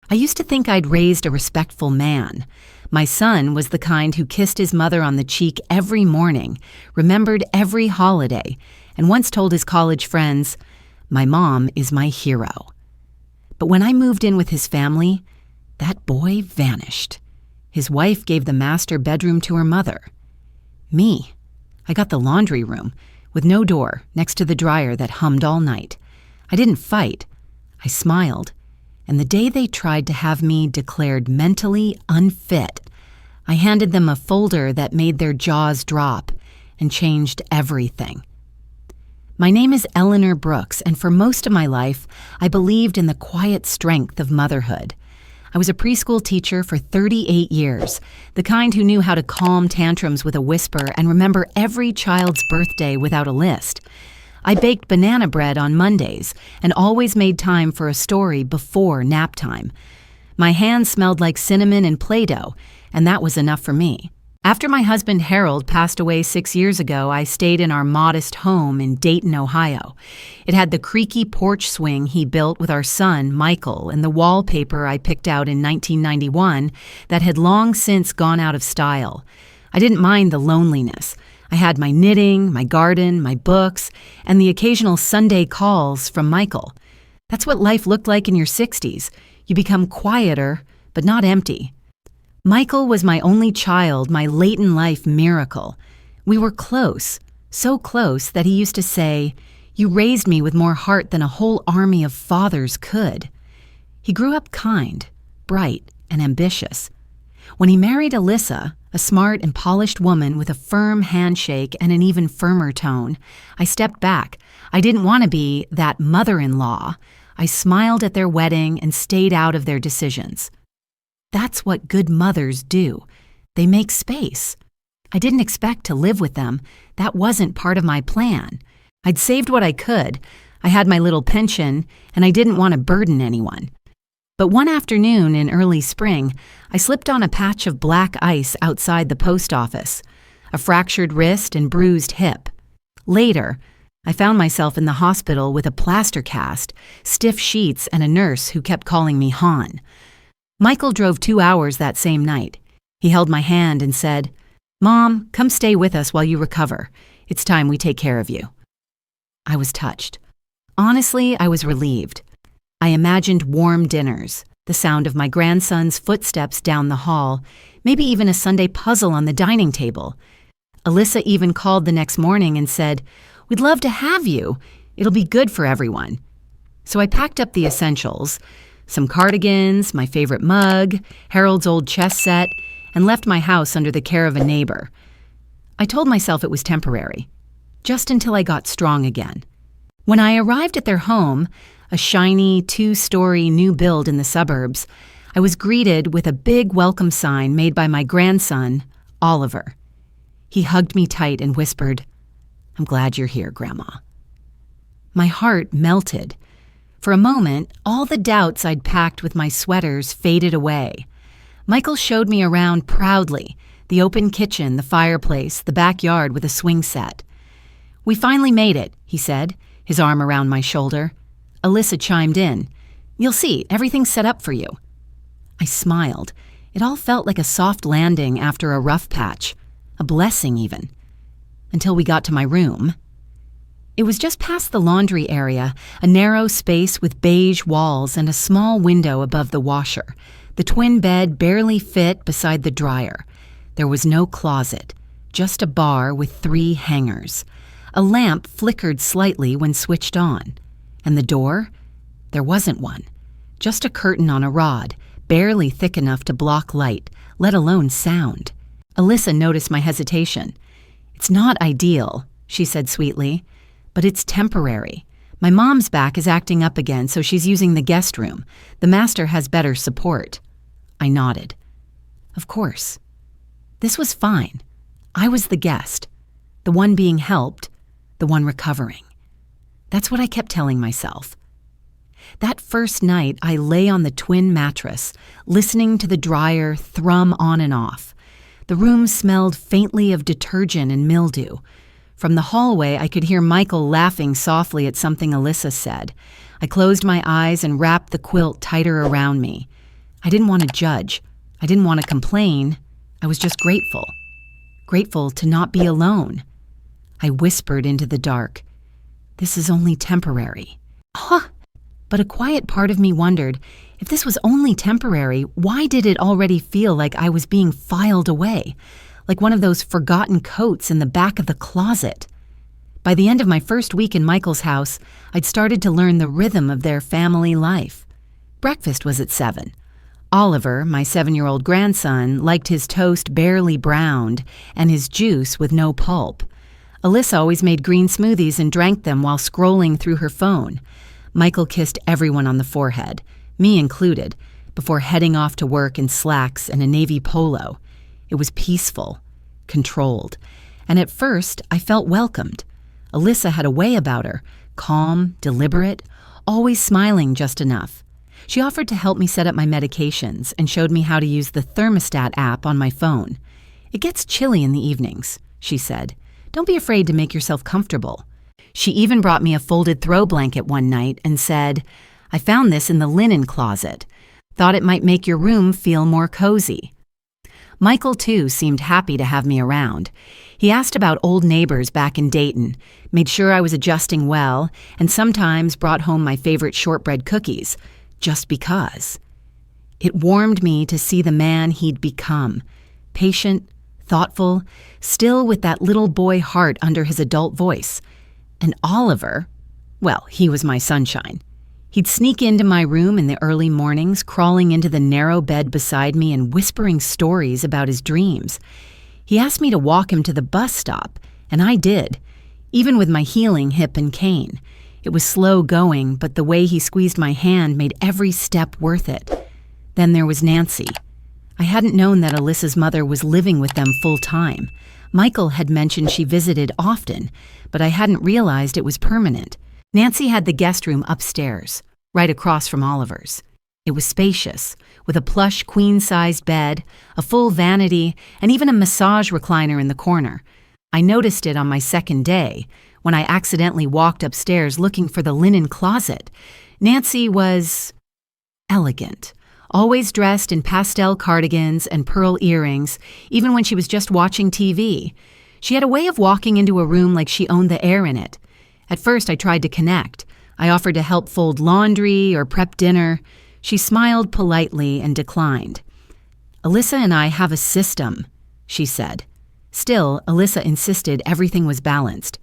I used to think I'd raised a respectful man. My son was the kind who kissed his mother on the cheek every morning, remembered every holiday, and once told his college friends, "My mom is my hero." But when I moved in with his family, that boy vanished. His wife gave the master bedroom to her mother. Me, I got the laundry room, with no door, next to the dryer that hummed all night. I didn't fight. I smiled. And the day they tried to have me declared mentally unfit, I handed them a folder that made their jaws drop and changed everything. My name is Eleanor Brooks, and for most of my life, I believed in the quiet strength of motherhood. I was a preschool teacher for 38 years, the kind who knew how to calm tantrums with a whisper and remember every child's birthday without a list. I baked banana bread on Mondays and always made time for a story before nap time. My hands smelled like cinnamon and Play-Doh, and that was enough for me. After my husband Harold passed away 6 years ago, I stayed in our modest home in Dayton, Ohio. It had the creaky porch swing he built with our son, Michael, and the wallpaper I picked out in 1991 that had long since gone out of style. I didn't mind the loneliness. I had my knitting, my garden, my books, and the occasional Sunday calls from Michael. That's what life looked like in your 60s. You become quieter, but not empty. Michael was my only child, my late-in-life miracle. We were close, so close that he used to say, "You raised me with more heart than a whole army of fathers could." He grew up kind, bright, and ambitious. When he married Alyssa, a smart and polished woman with a firm handshake and an even firmer tone, I stepped back. I didn't want to be that mother-in-law. I smiled at their wedding and stayed out of their decisions. That's what good mothers do. They make space. I didn't expect to live with them. That wasn't part of my plan. I'd saved what I could. I had my little pension, and I didn't want to burden anyone. But one afternoon in early spring, I slipped on a patch of black ice outside the post office, a fractured wrist and bruised hip. Later, I found myself in the hospital with a plaster cast, stiff sheets, and a nurse who kept calling me Han. Michael drove 2 hours that same night. He held my hand and said, "Mom, come stay with us while you recover. It's time we take care of you." I was touched. Honestly, I was relieved. I imagined warm dinners, the sound of my grandson's footsteps down the hall, maybe even a Sunday puzzle on the dining table. Alyssa even called the next morning and said, "We'd love to have you. It'll be good for everyone." So I packed up the essentials, some cardigans, my favorite mug, Harold's old chess set, and left my house under the care of a neighbor. I told myself it was temporary, just until I got strong again. When I arrived at their home, a shiny 2-story new build in the suburbs, I was greeted with a big welcome sign made by my grandson, Oliver. He hugged me tight and whispered, "I'm glad you're here, Grandma." My heart melted. For a moment, all the doubts I'd packed with my sweaters faded away. Michael showed me around proudly, the open kitchen, the fireplace, the backyard with a swing set. "We finally made it," he said, his arm around my shoulder. Alyssa chimed in, "You'll see, everything's set up for you." I smiled. It all felt like a soft landing after a rough patch, a blessing even, until we got to my room. It was just past the laundry area, a narrow space with beige walls and a small window above the washer. The twin bed barely fit beside the dryer. There was no closet, just a bar with 3 hangers. A lamp flickered slightly when switched on. And the door? There wasn't one. Just a curtain on a rod, barely thick enough to block light, let alone sound. Alyssa noticed my hesitation. "It's not ideal," she said sweetly, "but it's temporary. My mom's back is acting up again, so she's using the guest room. The master has better support." I nodded. Of course. This was fine. I was the guest, the one being helped, the one recovering. That's what I kept telling myself. That first night, I lay on the twin mattress, listening to the dryer thrum on and off. The room smelled faintly of detergent and mildew. From the hallway, I could hear Michael laughing softly at something Alyssa said. I closed my eyes and wrapped the quilt tighter around me. I didn't want to judge. I didn't want to complain. I was just grateful. Grateful to not be alone. I whispered into the dark, "This is only temporary." Huh! But a quiet part of me wondered, if this was only temporary, why did it already feel like I was being filed away, like one of those forgotten coats in the back of the closet? By the end of my first week in Michael's house, I'd started to learn the rhythm of their family life. Breakfast was at 7. Oliver, my 7-year-old grandson, liked his toast barely browned and his juice with no pulp. Alyssa always made green smoothies and drank them while scrolling through her phone. Michael kissed everyone on the forehead, me included, before heading off to work in slacks and a navy polo. It was peaceful, controlled, and at first I felt welcomed. Alyssa had a way about her, calm, deliberate, always smiling just enough. She offered to help me set up my medications and showed me how to use the thermostat app on my phone. "It gets chilly in the evenings," she said. "Don't be afraid to make yourself comfortable." She even brought me a folded throw blanket one night and said, "I found this in the linen closet. Thought it might make your room feel more cozy." Michael, too, seemed happy to have me around. He asked about old neighbors back in Dayton, made sure I was adjusting well, and sometimes brought home my favorite shortbread cookies, just because. It warmed me to see the man he'd become, patient, thoughtful, still with that little boy heart under his adult voice. And Oliver, well, he was my sunshine. He'd sneak into my room in the early mornings, crawling into the narrow bed beside me and whispering stories about his dreams. He asked me to walk him to the bus stop, and I did, even with my healing hip and cane. It was slow going, but the way he squeezed my hand made every step worth it. Then there was Nancy. I hadn't known that Alyssa's mother was living with them full time. Michael had mentioned she visited often, but I hadn't realized it was permanent. Nancy had the guest room upstairs, right across from Oliver's. It was spacious, with a plush queen-sized bed, a full vanity, and even a massage recliner in the corner. I noticed it on my second day, when I accidentally walked upstairs looking for the linen closet. Nancy was elegant, always dressed in pastel cardigans and pearl earrings, even when she was just watching TV. She had a way of walking into a room like she owned the air in it. At first, I tried to connect. I offered to help fold laundry or prep dinner. She smiled politely and declined. "Alyssa and I have a system," she said. Still, Alyssa insisted everything was balanced.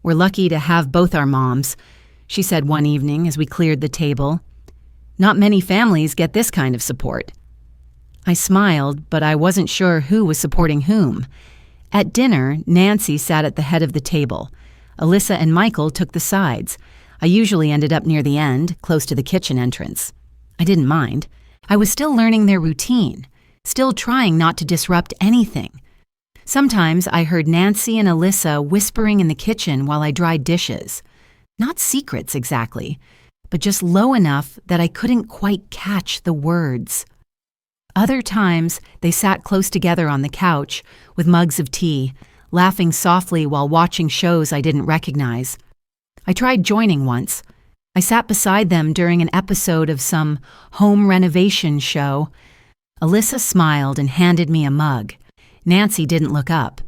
"We're lucky to have both our moms," she said one evening as we cleared the table. "Not many families get this kind of support." I smiled, but I wasn't sure who was supporting whom. At dinner, Nancy sat at the head of the table. Alyssa and Michael took the sides. I usually ended up near the end, close to the kitchen entrance. I didn't mind. I was still learning their routine, still trying not to disrupt anything. Sometimes I heard Nancy and Alyssa whispering in the kitchen while I dried dishes. Not secrets exactly, but just low enough that I couldn't quite catch the words. Other times, they sat close together on the couch with mugs of tea, laughing softly while watching shows I didn't recognize. I tried joining once. I sat beside them during an episode of some home renovation show. Alyssa smiled and handed me a mug. Nancy didn't look up.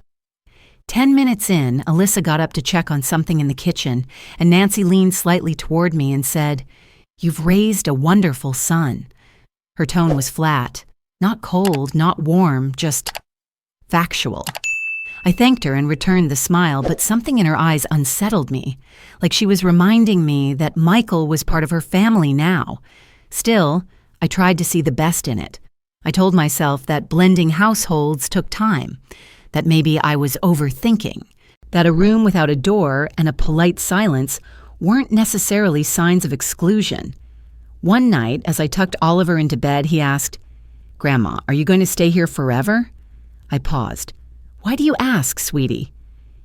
10 minutes in, Alyssa got up to check on something in the kitchen, and Nancy leaned slightly toward me and said, "You've raised a wonderful son." Her tone was flat, not cold, not warm, just factual. I thanked her and returned the smile, but something in her eyes unsettled me, like she was reminding me that Michael was part of her family now. Still, I tried to see the best in it. I told myself that blending households took time, that maybe I was overthinking, that a room without a door and a polite silence weren't necessarily signs of exclusion. One night, as I tucked Oliver into bed, he asked, "Grandma, are you going to stay here forever?" I paused. "Why do you ask, sweetie?"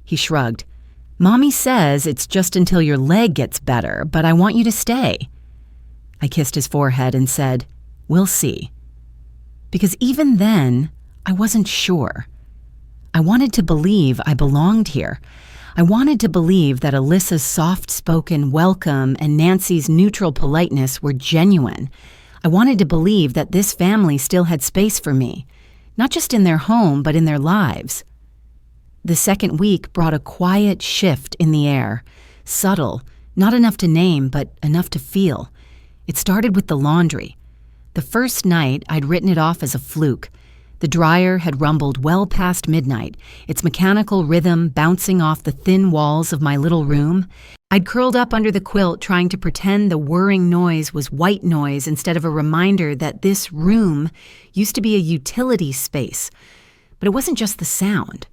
He shrugged. "Mommy says it's just until your leg gets better, but I want you to stay." I kissed his forehead and said, "We'll see." Because even then, I wasn't sure. I wanted to believe I belonged here. I wanted to believe that Alyssa's soft-spoken welcome and Nancy's neutral politeness were genuine. I wanted to believe that this family still had space for me, not just in their home, but in their lives. The second week brought a quiet shift in the air, subtle, not enough to name, but enough to feel. It started with the laundry. The first night, I'd written it off as a fluke. The dryer had rumbled well past midnight, its mechanical rhythm bouncing off the thin walls of my little room. I'd curled up under the quilt trying to pretend the whirring noise was white noise instead of a reminder that this room used to be a utility space. But it wasn't just the sound.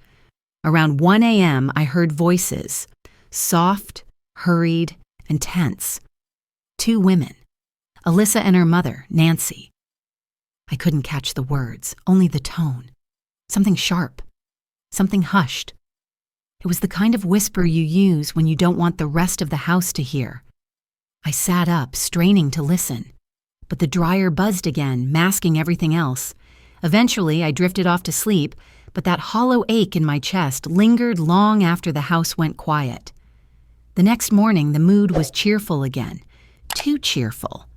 Around 1 a.m., I heard voices, soft, hurried, and tense. 2 women, Alyssa and her mother, Nancy. I couldn't catch the words, only the tone. Something sharp, something hushed. It was the kind of whisper you use when you don't want the rest of the house to hear. I sat up, straining to listen, but the dryer buzzed again, masking everything else. Eventually, I drifted off to sleep, but that hollow ache in my chest lingered long after the house went quiet. The next morning, the mood was cheerful again, too cheerful.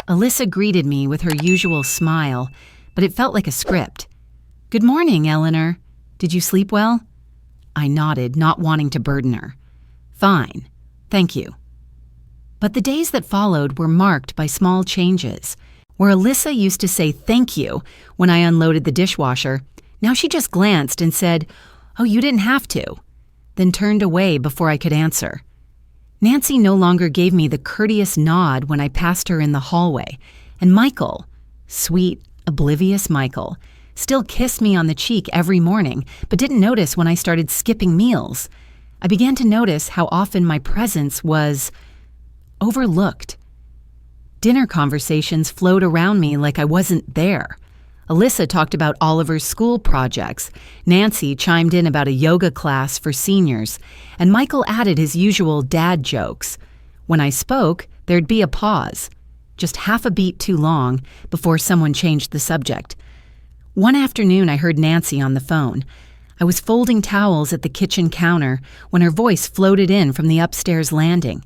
Alyssa greeted me with her usual smile, but it felt like a script. "Good morning, Eleanor. Did you sleep well?" I nodded, not wanting to burden her. "Fine, thank you." But the days that followed were marked by small changes. Where Alyssa used to say thank you when I unloaded the dishwasher, now she just glanced and said, "Oh, you didn't have to," then turned away before I could answer. Nancy no longer gave me the courteous nod when I passed her in the hallway, and Michael, sweet, oblivious Michael, still kissed me on the cheek every morning, but didn't notice when I started skipping meals. I began to notice how often my presence was overlooked. Dinner conversations flowed around me like I wasn't there. Alyssa talked about Oliver's school projects, Nancy chimed in about a yoga class for seniors, and Michael added his usual dad jokes. When I spoke, there'd be a pause, just half a beat too long, before someone changed the subject. One afternoon, I heard Nancy on the phone. I was folding towels at the kitchen counter when her voice floated in from the upstairs landing.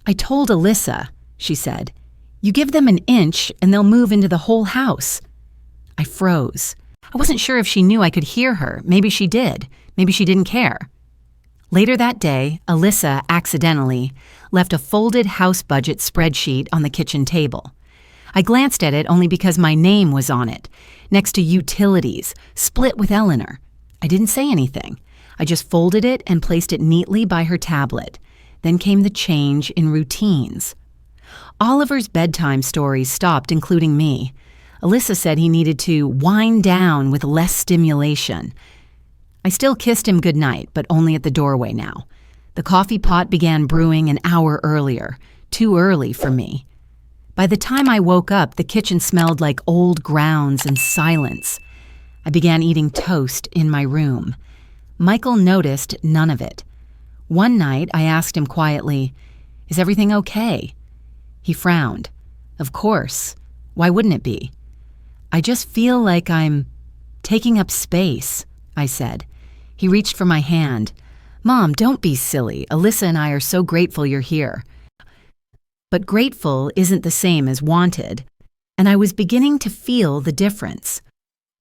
"I told Alyssa," she said, "you give them an inch and they'll move into the whole house." I froze. I wasn't sure if she knew I could hear her. Maybe she did. Maybe she didn't care. Later that day, Alyssa accidentally left a folded house budget spreadsheet on the kitchen table. I glanced at it only because my name was on it, next to utilities, split with Eleanor. I didn't say anything. I just folded it and placed it neatly by her tablet. Then came the change in routines. Oliver's bedtime stories stopped including me. Alyssa said he needed to wind down with less stimulation. I still kissed him goodnight, but only at the doorway now. The coffee pot began brewing an hour earlier, too early for me. By the time I woke up, the kitchen smelled like old grounds and silence. I began eating toast in my room. Michael noticed none of it. One night, I asked him quietly, "Is everything okay?" He frowned. "Of course. Why wouldn't it be?" "I just feel like I'm taking up space," I said. He reached for my hand. "Mom, don't be silly. Alyssa and I are so grateful you're here." But grateful isn't the same as wanted, and I was beginning to feel the difference.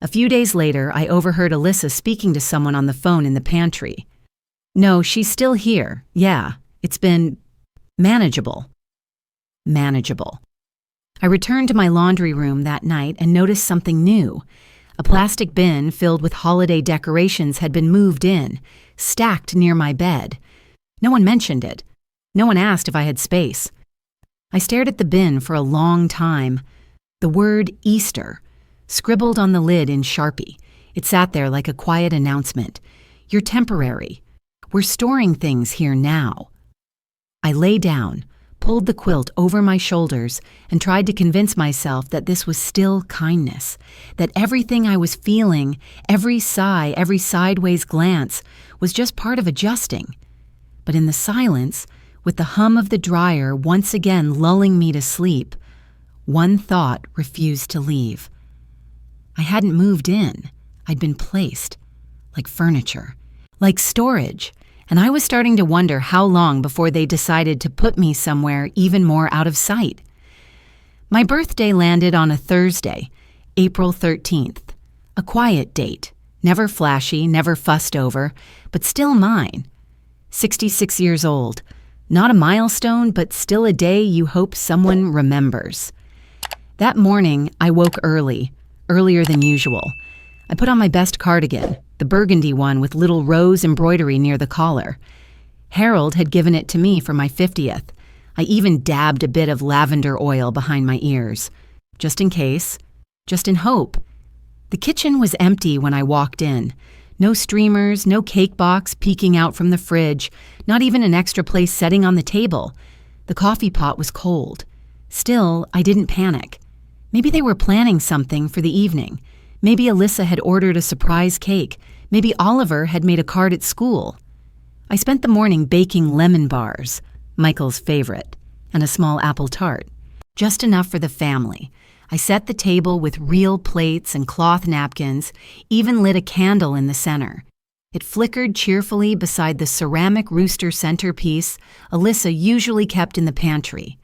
A few days later, I overheard Alyssa speaking to someone on the phone in the pantry. "No, she's still here. Yeah, it's been manageable." Manageable. I returned to my laundry room that night and noticed something new. A plastic bin filled with holiday decorations had been moved in, stacked near my bed. No one mentioned it. No one asked if I had space. I stared at the bin for a long time. The word Easter, scribbled on the lid in Sharpie. It sat there like a quiet announcement. "You're temporary. We're storing things here now." I lay down, pulled the quilt over my shoulders, and tried to convince myself that this was still kindness, that everything I was feeling, every sigh, every sideways glance, was just part of adjusting. But in the silence, with the hum of the dryer once again lulling me to sleep, one thought refused to leave. I hadn't moved in. I'd been placed, like furniture, like storage, and I was starting to wonder how long before they decided to put me somewhere even more out of sight. My birthday landed on a Thursday, April 13th. A quiet date, never flashy, never fussed over, but still mine. 66 years old. Not a milestone, but still a day you hope someone remembers. That morning, I woke early, earlier than usual. I put on my best cardigan, the burgundy one with little rose embroidery near the collar. Harold had given it to me for my 50th. I even dabbed a bit of lavender oil behind my ears. Just in case. Just in hope. The kitchen was empty when I walked in. No streamers, no cake box peeking out from the fridge, not even an extra place setting on the table. The coffee pot was cold. Still, I didn't panic. Maybe they were planning something for the evening. Maybe Alyssa had ordered a surprise cake. Maybe Oliver had made a card at school. I spent the morning baking lemon bars, Michael's favorite, and a small apple tart. Just enough for the family. I set the table with real plates and cloth napkins, even lit a candle in the center. It flickered cheerfully beside the ceramic rooster centerpiece Alyssa usually kept in the pantry.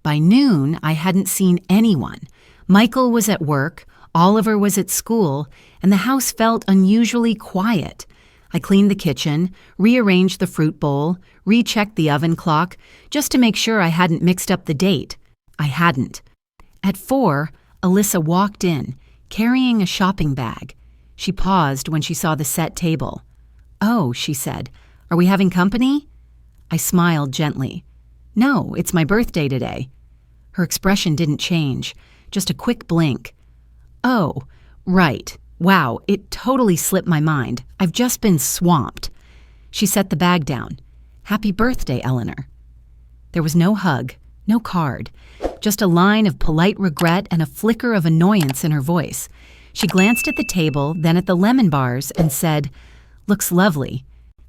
By noon, I hadn't seen anyone. Michael was at work, Oliver was at school, and the house felt unusually quiet. I cleaned the kitchen, rearranged the fruit bowl, rechecked the oven clock, just to make sure I hadn't mixed up the date. I hadn't. At 4, Alyssa walked in, carrying a shopping bag. She paused when she saw the set table. "Oh," she said, "are we having company?" I smiled gently. "No, it's my birthday today." Her expression didn't change, just a quick blink. "Oh, right. Wow, it totally slipped my mind. I've just been swamped." She set the bag down. "Happy birthday, Eleanor." There was no hug, no card, just a line of polite regret and a flicker of annoyance in her voice. She glanced at the table, then at the lemon bars, and said, "Looks lovely."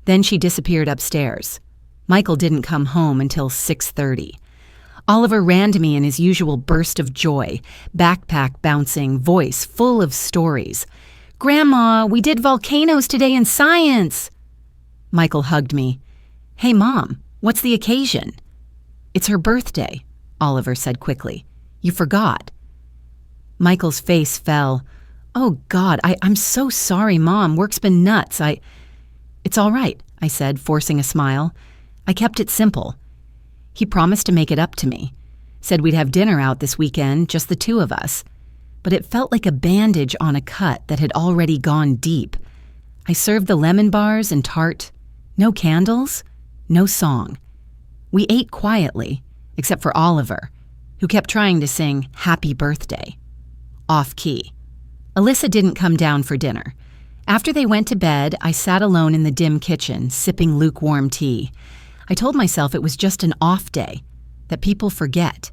Then she disappeared upstairs. Michael didn't come home until 6:30. Oliver ran to me in his usual burst of joy, backpack bouncing, voice full of stories. "Grandma, we did volcanoes today in science!" Michael hugged me. "Hey, Mom, what's the occasion?" "It's her birthday," Oliver said quickly. "You forgot." Michael's face fell. "Oh, God, I'm so sorry, Mom. Work's been nuts. It's all right," I said, forcing a smile. "I kept it simple." He promised to make it up to me. Said we'd have dinner out this weekend, just the two of us. But it felt like a bandage on a cut that had already gone deep. I served the lemon bars and tart. No candles, no song. We ate quietly, except for Oliver, who kept trying to sing Happy Birthday. Off-key. Alyssa didn't come down for dinner. After they went to bed, I sat alone in the dim kitchen, sipping lukewarm tea. I told myself it was just an off day, that people forget,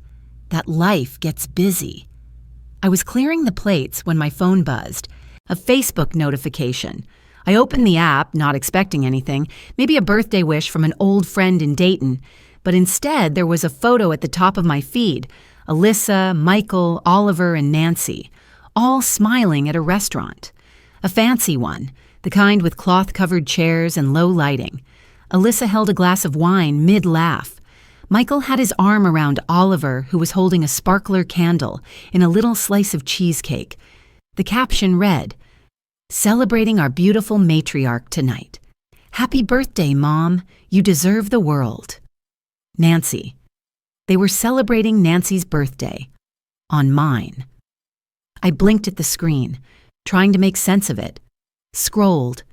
that life gets busy. I was clearing the plates when my phone buzzed, a Facebook notification. I opened the app, not expecting anything, maybe a birthday wish from an old friend in Dayton, but instead there was a photo at the top of my feed, Alyssa, Michael, Oliver, and Nancy, all smiling at a restaurant. A fancy one, the kind with cloth-covered chairs and low lighting. Alyssa held a glass of wine mid-laugh. Michael had his arm around Oliver, who was holding a sparkler candle in a little slice of cheesecake. The caption read, "Celebrating our beautiful matriarch tonight. Happy birthday, Mom. You deserve the world." Nancy. They were celebrating Nancy's birthday. On mine. I blinked at the screen, trying to make sense of it. Scrolled.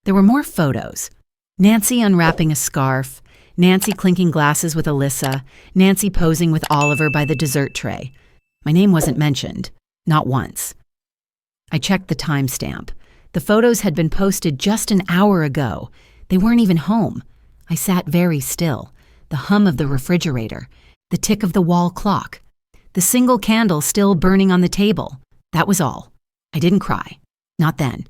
There were more photos. Nancy unwrapping a scarf, Nancy clinking glasses with Alyssa, Nancy posing with Oliver by the dessert tray. My name wasn't mentioned, not once. I checked the timestamp. The photos had been posted just an hour ago. They weren't even home. I sat very still, the hum of the refrigerator, the tick of the wall clock, the single candle still burning on the table. That was all. I didn't cry. Not then.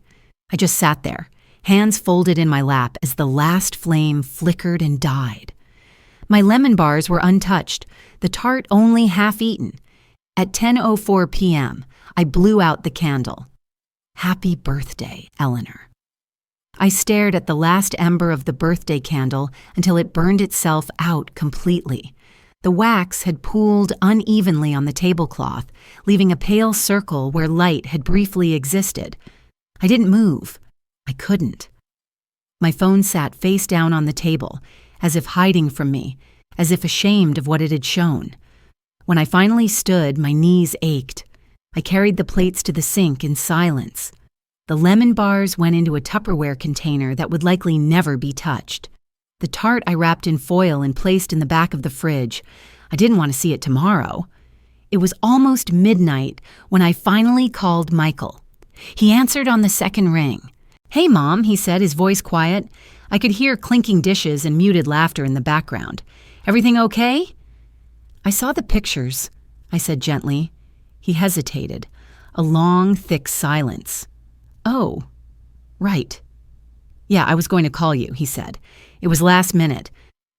I just sat there, hands folded in my lap as the last flame flickered and died. My lemon bars were untouched, the tart only half eaten. At 10:04 p.m., I blew out the candle. Happy birthday, Eleanor. I stared at the last ember of the birthday candle until it burned itself out completely. The wax had pooled unevenly on the tablecloth, leaving a pale circle where light had briefly existed. I didn't move. I couldn't. My phone sat face down on the table, as if hiding from me, as if ashamed of what it had shown. When I finally stood, my knees ached. I carried the plates to the sink in silence. The lemon bars went into a Tupperware container that would likely never be touched. The tart I wrapped in foil and placed in the back of the fridge. I didn't want to see it tomorrow. It was almost midnight when I finally called Michael. He answered on the second ring. "Hey, Mom," he said, his voice quiet. I could hear clinking dishes and muted laughter in the background. "Everything okay?" "I saw the pictures," I said gently. He hesitated. A long, thick silence. "Oh, right. Yeah, I was going to call you," he said. "It was last minute.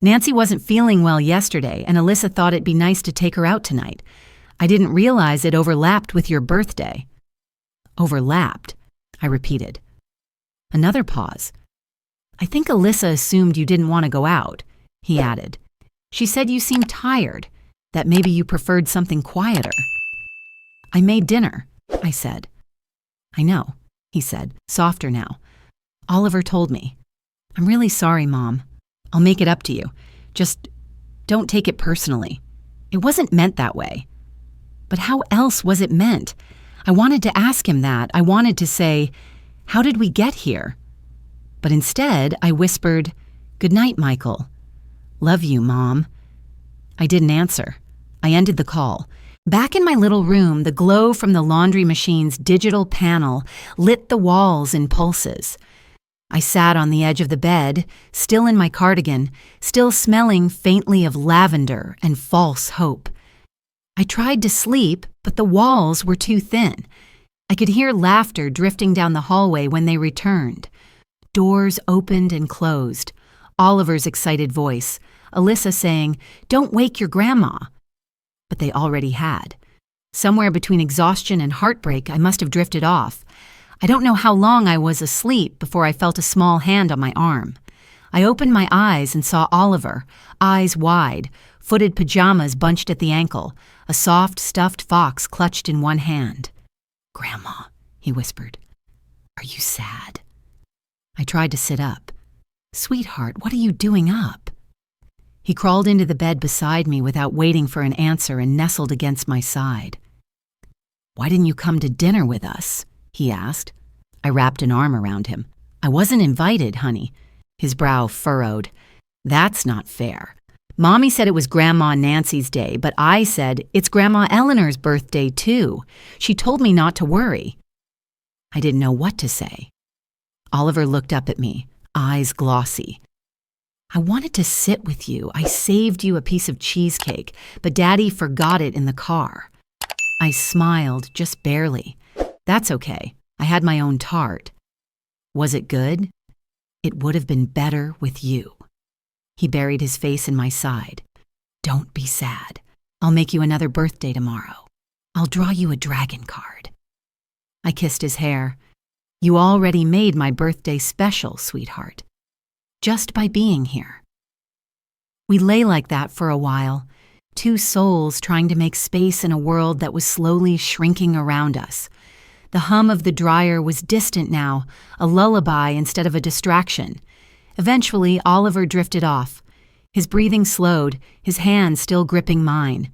Nancy wasn't feeling well yesterday, and Alyssa thought it'd be nice to take her out tonight. I didn't realize it overlapped with your birthday." "Overlapped?" I repeated. Another pause. "I think Alyssa assumed you didn't want to go out," he added. "She said you seemed tired, that maybe you preferred something quieter." "I made dinner," I said. "I know," he said, softer now. "Oliver told me. I'm really sorry, Mom. I'll make it up to you. Just don't take it personally. It wasn't meant that way." But how else was it meant? I wanted to ask him that. I wanted to say, "How did we get here?" But instead, I whispered, "Good night, Michael. Love you, Mom." I didn't answer. I ended the call. Back in my little room, the glow from the laundry machine's digital panel lit the walls in pulses. I sat on the edge of the bed, still in my cardigan, still smelling faintly of lavender and false hope. I tried to sleep, but the walls were too thin. I could hear laughter drifting down the hallway when they returned. Doors opened and closed. Oliver's excited voice, Alyssa saying, "Don't wake your grandma." But they already had. Somewhere between exhaustion and heartbreak, I must have drifted off. I don't know how long I was asleep before I felt a small hand on my arm. I opened my eyes and saw Oliver, eyes wide, footed pajamas bunched at the ankle, a soft, stuffed fox clutched in one hand. "Grandma," he whispered. "Are you sad?" I tried to sit up. "Sweetheart, what are you doing up?" He crawled into the bed beside me without waiting for an answer and nestled against my side. "Why didn't you come to dinner with us?" he asked. I wrapped an arm around him. "I wasn't invited, honey." His brow furrowed. "That's not fair. Mommy said it was Grandma Nancy's day, but I said it's Grandma Eleanor's birthday too. She told me not to worry." I didn't know what to say. Oliver looked up at me, eyes glossy. "I wanted to sit with you. I saved you a piece of cheesecake, but Daddy forgot it in the car." I smiled, just barely. "That's okay. I had my own tart." "Was it good?" "It would have been better with you." He buried his face in my side. "Don't be sad. I'll make you another birthday tomorrow. I'll draw you a dragon card." I kissed his hair. "You already made my birthday special, sweetheart. Just by being here." We lay like that for a while, two souls trying to make space in a world that was slowly shrinking around us. The hum of the dryer was distant now, a lullaby instead of a distraction. Eventually, Oliver drifted off. His breathing slowed, his hand still gripping mine.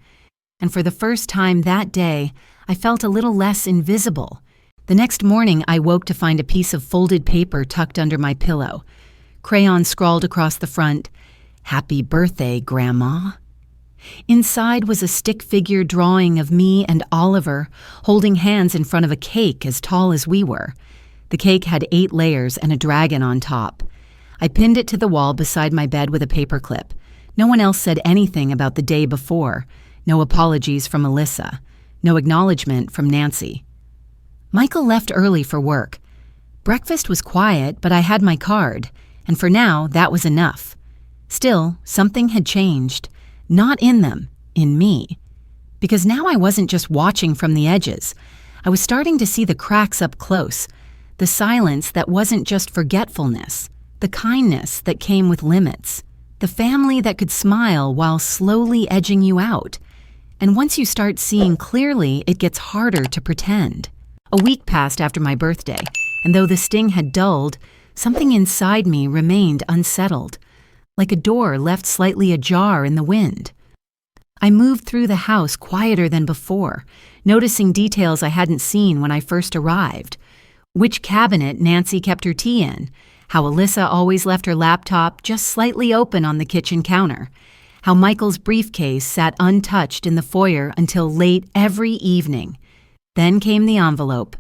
And for the first time that day, I felt a little less invisible. The next morning, I woke to find a piece of folded paper tucked under my pillow. Crayon scrawled across the front, "Happy birthday, Grandma." Inside was a stick figure drawing of me and Oliver holding hands in front of a cake as tall as we were. The cake had 8 layers and a dragon on top. I pinned it to the wall beside my bed with a paperclip. No one else said anything about the day before. No apologies from Alyssa. No acknowledgement from Nancy. Michael left early for work. Breakfast was quiet, but I had my card, and for now, that was enough. Still, something had changed. Not in them, in me. Because now I wasn't just watching from the edges. I was starting to see the cracks up close, the silence that wasn't just forgetfulness, the kindness that came with limits, The family that could smile while slowly edging you out. And once you start seeing clearly, it gets harder to pretend. A week passed after my birthday, and though the sting had dulled, something inside me remained unsettled, like a door left slightly ajar in the wind. I moved through the house quieter than before, noticing details I hadn't seen when I first arrived. Which cabinet Nancy kept her tea in, how Alyssa always left her laptop just slightly open on the kitchen counter, how Michael's briefcase sat untouched in the foyer until late every evening. Then came the envelope.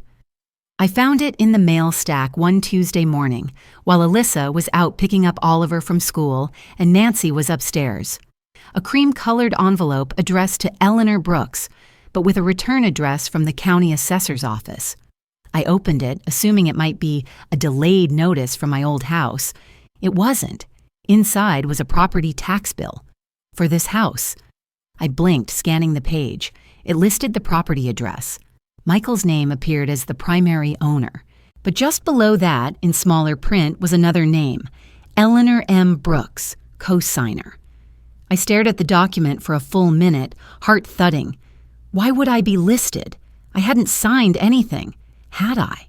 I found it in the mail stack one Tuesday morning, while Alyssa was out picking up Oliver from school and Nancy was upstairs. A cream-colored envelope addressed to Eleanor Brooks, but with a return address from the county assessor's office. I opened it, assuming it might be a delayed notice from my old house. It wasn't. Inside was a property tax bill. For this house. I blinked, scanning the page. It listed the property address. Michael's name appeared as the primary owner. But just below that, in smaller print, was another name, Eleanor M. Brooks, co-signer. I stared at the document for a full minute, heart thudding. Why would I be listed? I hadn't signed anything, had I?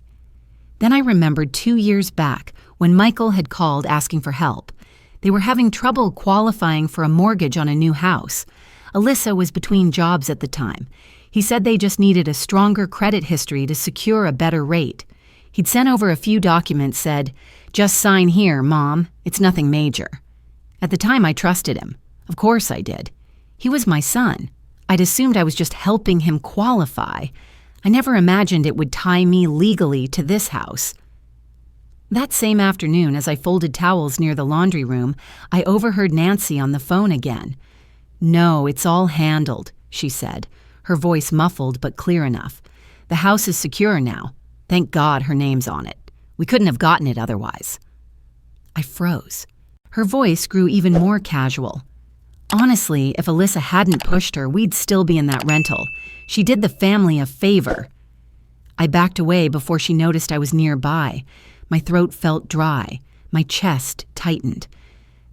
Then I remembered 2 years back when Michael had called asking for help. They were having trouble qualifying for a mortgage on a new house. Alyssa was between jobs at the time. He said they just needed a stronger credit history to secure a better rate. He'd sent over a few documents, said, "Just sign here, Mom. It's nothing major." At the time, I trusted him. Of course I did. He was my son. I'd assumed I was just helping him qualify. I never imagined it would tie me legally to this house. That same afternoon, as I folded towels near the laundry room, I overheard Nancy on the phone again. "No, it's all handled," she said, her voice muffled but clear enough. "The house is secure now. Thank God her name's on it. We couldn't have gotten it otherwise." I froze. Her voice grew even more casual. Honestly, if Alyssa hadn't pushed her, we'd still be in that rental. She did the family a favor. I backed away before she noticed I was nearby. My throat felt dry. My chest tightened.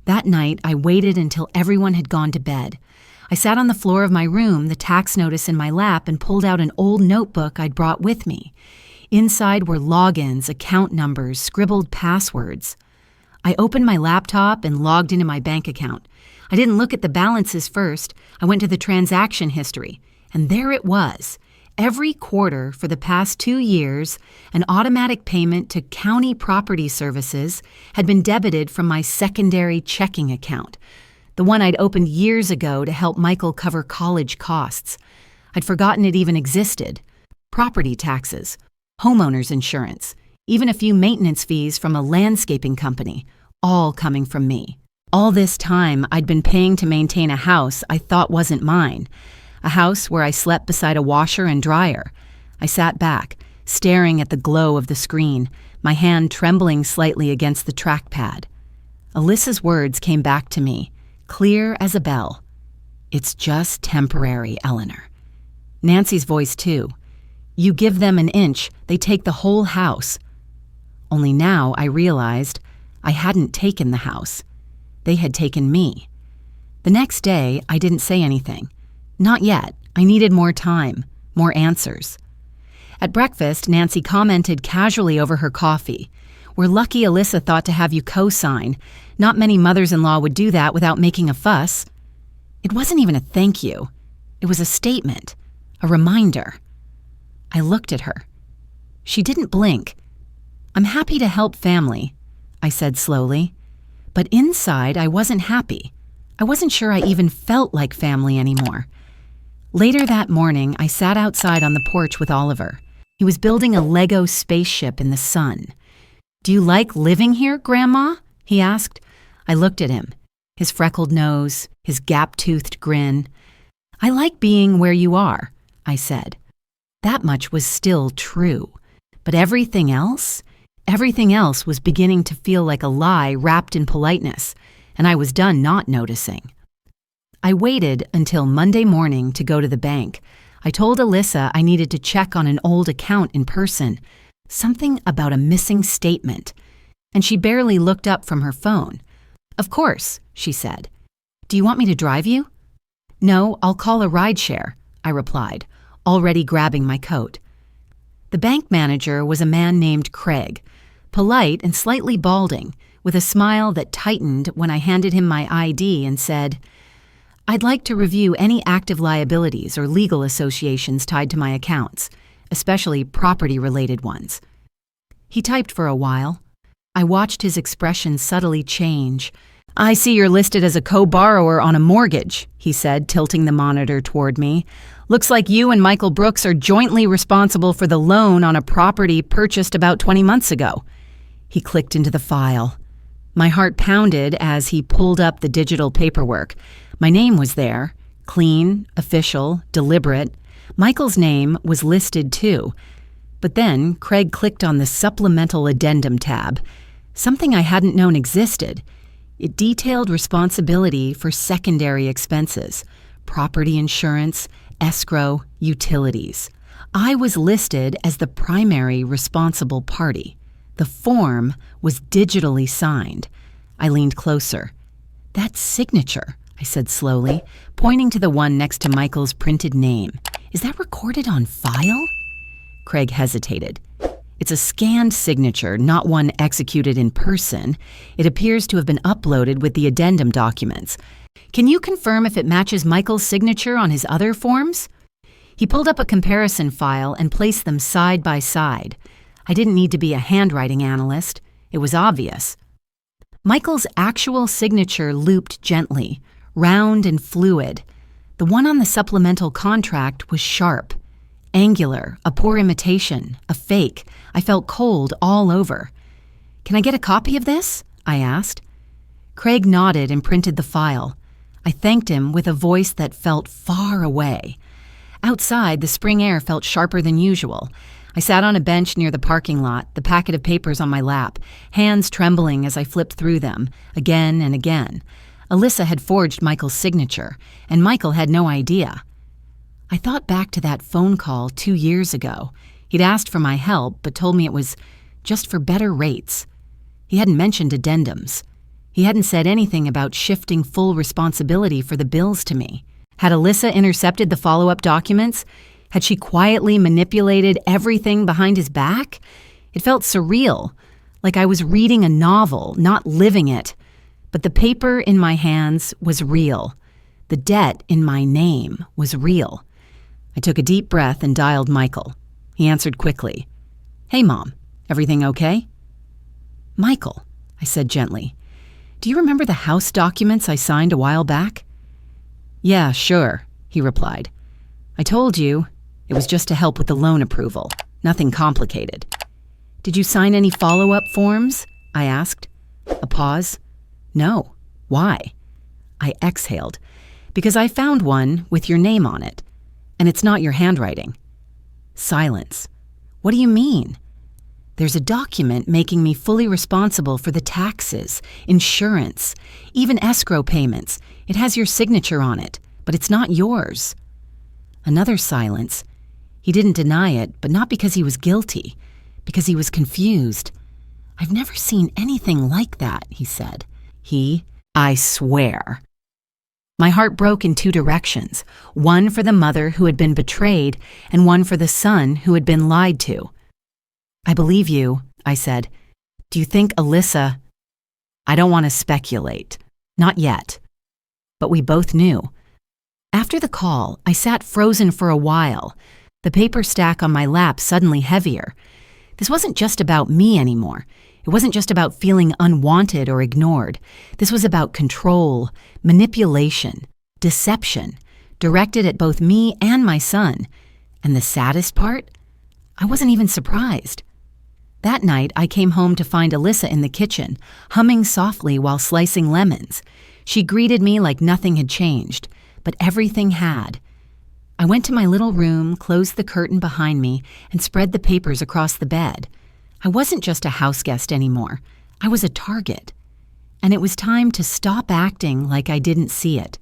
That night, I waited until everyone had gone to bed. I sat on the floor of my room, the tax notice in my lap, and pulled out an old notebook I'd brought with me. Inside were logins, account numbers, scribbled passwords. I opened my laptop and logged into my bank account. I didn't look at the balances first. I went to the transaction history, and there it was. Every quarter for the past 2 years, an automatic payment to County Property Services had been debited from my secondary checking account, the one I'd opened years ago to help Michael cover college costs. I'd forgotten it even existed. Property taxes, homeowners insurance, even a few maintenance fees from a landscaping company, all coming from me. All this time, I'd been paying to maintain a house I thought wasn't mine, a house where I slept beside a washer and dryer. I sat back, staring at the glow of the screen, my hand trembling slightly against the trackpad. Alyssa's words came back to me, clear as a bell. "It's just temporary, Eleanor." Nancy's voice, too. "You give them an inch, they take the whole house." Only now I realized I hadn't taken the house. They had taken me. The next day, I didn't say anything. Not yet. I needed more time, more answers. At breakfast, Nancy commented casually over her coffee. "We're lucky Alyssa thought to have you co-sign. Not many mothers-in-law would do that without making a fuss." It wasn't even a thank you. It was a statement, a reminder. I looked at her. She didn't blink. "I'm happy to help family," I said slowly. But inside, I wasn't happy. I wasn't sure I even felt like family anymore. Later that morning, I sat outside on the porch with Oliver. He was building a Lego spaceship in the sun. "Do you like living here, Grandma?" he asked. I looked at him, his freckled nose, his gap-toothed grin. "I like being where you are," I said. That much was still true. But everything else was beginning to feel like a lie wrapped in politeness, and I was done not noticing. I waited until Monday morning to go to the bank. I told Alyssa I needed to check on an old account in person, something about a missing statement, and she barely looked up from her phone. "Of course," she said. "Do you want me to drive you?" "No, I'll call a rideshare," I replied, already grabbing my coat. The bank manager was a man named Craig, polite and slightly balding, with a smile that tightened when I handed him my ID and said, "I'd like to review any active liabilities or legal associations tied to my accounts, especially property-related ones." He typed for a while. I watched his expression subtly change. "I see you're listed as a co-borrower on a mortgage," he said, tilting the monitor toward me. "Looks like you and Michael Brooks are jointly responsible for the loan on a property purchased about 20 months ago." He clicked into the file. My heart pounded as he pulled up the digital paperwork. My name was there, clean, official, deliberate. Michael's name was listed too. But then Craig clicked on the supplemental addendum tab, something I hadn't known existed. It detailed responsibility for secondary expenses, property insurance, escrow, utilities. I was listed as the primary responsible party. The form was digitally signed. I leaned closer. "That signature," I said slowly, pointing to the one next to Michael's printed name. "Is that recorded on file?" Craig hesitated. "It's a scanned signature, not one executed in person. It appears to have been uploaded with the addendum documents. Can you confirm if it matches Michael's signature on his other forms?" He pulled up a comparison file and placed them side by side. I didn't need to be a handwriting analyst. It was obvious. Michael's actual signature looped gently, round and fluid. The one on the supplemental contract was sharp, angular, a poor imitation, a fake. I felt cold all over. "Can I get a copy of this?" I asked. Craig nodded and printed the file. I thanked him with a voice that felt far away. Outside, the spring air felt sharper than usual. I sat on a bench near the parking lot, the packet of papers on my lap, hands trembling as I flipped through them, again and again. Alyssa had forged Michael's signature, and Michael had no idea. I thought back to that phone call 2 years ago. He'd asked for my help, but told me it was just for better rates. He hadn't mentioned addendums. He hadn't said anything about shifting full responsibility for the bills to me. Had Alyssa intercepted the follow-up documents? Had she quietly manipulated everything behind his back? It felt surreal, like I was reading a novel, not living it. But the paper in my hands was real. The debt in my name was real. I took a deep breath and dialed Michael. He answered quickly. "Hey, Mom, everything okay?" "Michael," I said gently, "do you remember the house documents I signed a while back?" "Yeah, sure," he replied. "I told you, it was just to help with the loan approval. Nothing complicated." "Did you sign any follow-up forms?" I asked. A pause. "No. Why?" I exhaled. "Because I found one with your name on it, and it's not your handwriting." Silence. "What do you mean?" "There's a document making me fully responsible for the taxes, insurance, even escrow payments. It has your signature on it, but it's not yours." Another silence. He didn't deny it, but not because he was guilty, because he was confused. "I've never seen anything like that," he said. I swear. My heart broke in 2 directions, one for the mother who had been betrayed and one for the son who had been lied to. "I believe you," I said. "Do you think Alyssa—" "I don't want to speculate. Not yet." But we both knew. After the call, I sat frozen for a while, the paper stack on my lap suddenly heavier. This wasn't just about me anymore. It wasn't just about feeling unwanted or ignored. This was about control, manipulation, deception, directed at both me and my son. And the saddest part? I wasn't even surprised. That night, I came home to find Alyssa in the kitchen, humming softly while slicing lemons. She greeted me like nothing had changed, but everything had. I went to my little room, closed the curtain behind me, and spread the papers across the bed. I wasn't just a house guest anymore. I was a target. And it was time to stop acting like I didn't see it.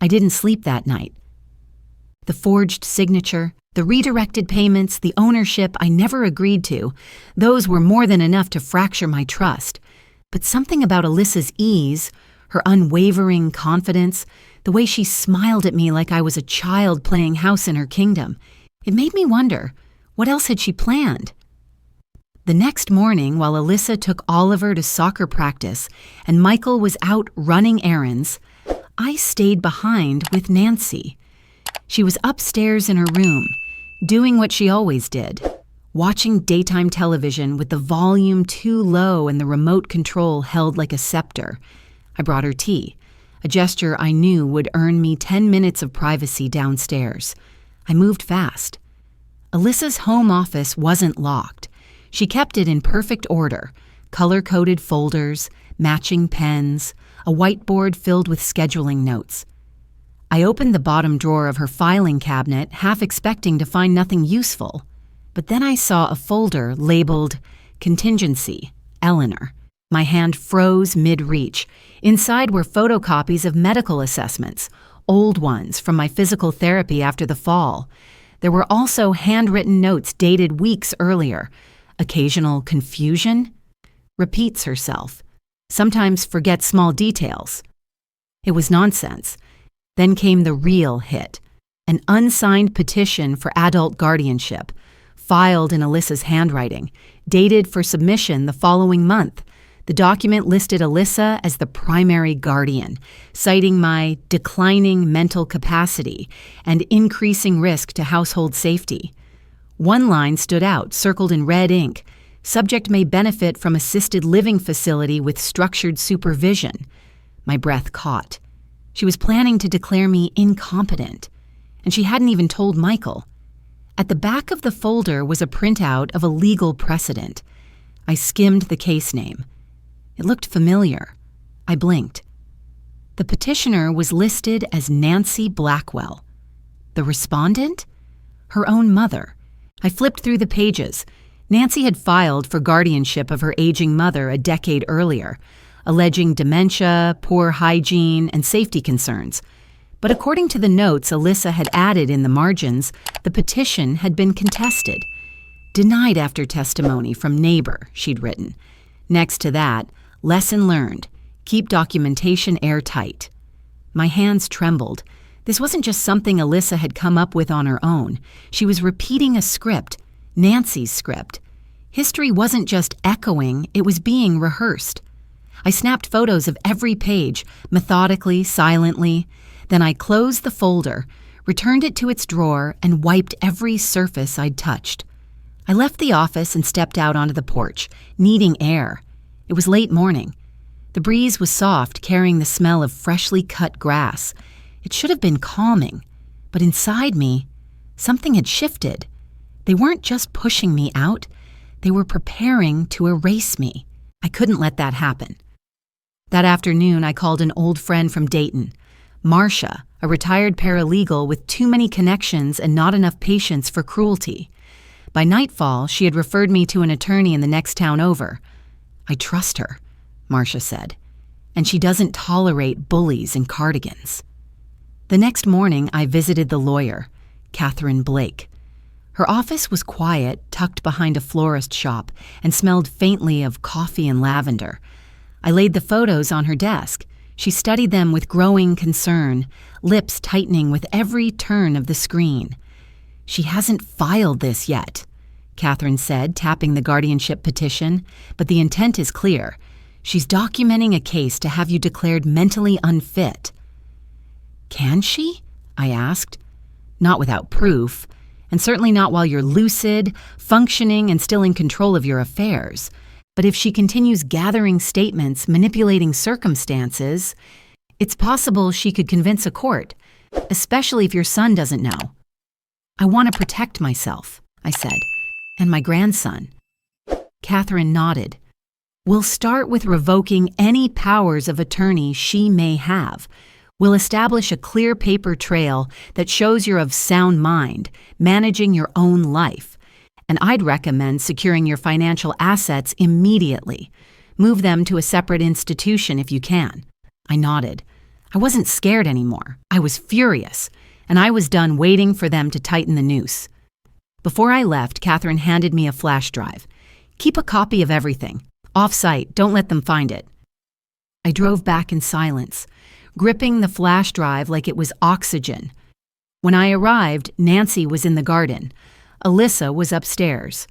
I didn't sleep that night. The forged signature, the redirected payments, the ownership I never agreed to, those were more than enough to fracture my trust. But something about Alyssa's ease, her unwavering confidence, the way she smiled at me like I was a child playing house in her kingdom, it made me wonder, what else had she planned? The next morning, while Alyssa took Oliver to soccer practice and Michael was out running errands, I stayed behind with Nancy. She was upstairs in her room, doing what she always did, watching daytime television with the volume too low and the remote control held like a scepter. I brought her tea, a gesture I knew would earn me 10 minutes of privacy downstairs. I moved fast. Alyssa's home office wasn't locked. She kept it in perfect order, color-coded folders, matching pens, a whiteboard filled with scheduling notes. I opened the bottom drawer of her filing cabinet, half expecting to find nothing useful. But then I saw a folder labeled Contingency, Eleanor. My hand froze mid-reach. Inside were photocopies of medical assessments, old ones from my physical therapy after the fall. There were also handwritten notes dated weeks earlier. Occasional confusion. Repeats herself. Sometimes forgets small details. It was nonsense. Then came the real hit. An unsigned petition for adult guardianship, filed in Alyssa's handwriting, dated for submission the following month. The document listed Alyssa as the primary guardian, citing my declining mental capacity and increasing risk to household safety. One line stood out, circled in red ink. Subject may benefit from assisted living facility with structured supervision. My breath caught. She was planning to declare me incompetent, and she hadn't even told Michael. At the back of the folder was a printout of a legal precedent. I skimmed the case name. It looked familiar. I blinked. The petitioner was listed as Nancy Blackwell. The respondent? Her own mother. I flipped through the pages. Nancy had filed for guardianship of her aging mother a decade earlier, alleging dementia, poor hygiene, and safety concerns. But according to the notes Alyssa had added in the margins, the petition had been contested. Denied after testimony from neighbor, she'd written. Next to that, lesson learned. Keep documentation airtight. My hands trembled. This wasn't just something Alyssa had come up with on her own. She was repeating a script, Nancy's script. History wasn't just echoing, it was being rehearsed. I snapped photos of every page, methodically, silently. Then I closed the folder, returned it to its drawer, and wiped every surface I'd touched. I left the office and stepped out onto the porch, needing air. It was late morning. The breeze was soft, carrying the smell of freshly cut grass. It should have been calming, but inside me, something had shifted. They weren't just pushing me out, they were preparing to erase me. I couldn't let that happen. That afternoon, I called an old friend from Dayton, Marcia, a retired paralegal with too many connections and not enough patience for cruelty. By nightfall, she had referred me to an attorney in the next town over. I trust her, Marcia said, and she doesn't tolerate bullies in cardigans. The next morning, I visited the lawyer, Catherine Blake. Her office was quiet, tucked behind a florist shop, and smelled faintly of coffee and lavender. I laid the photos on her desk. She studied them with growing concern, lips tightening with every turn of the screen. She hasn't filed this yet, Catherine said, tapping the guardianship petition, but the intent is clear. She's documenting a case to have you declared mentally unfit. Can she? I asked. Not without proof, and certainly not while you're lucid, functioning, and still in control of your affairs. But if she continues gathering statements, manipulating circumstances, it's possible she could convince a court, especially if your son doesn't know. I want to protect myself, I said, and my grandson. Catherine nodded. We'll start with revoking any powers of attorney she may have. We'll establish a clear paper trail that shows you're of sound mind, managing your own life. And I'd recommend securing your financial assets immediately. Move them to a separate institution if you can. I nodded. I wasn't scared anymore. I was furious, and I was done waiting for them to tighten the noose. Before I left, Catherine handed me a flash drive. Keep a copy of everything. Off-site, don't let them find it. I drove back in silence, gripping the flash drive like it was oxygen. When I arrived, Nancy was in the garden. Alyssa was upstairs.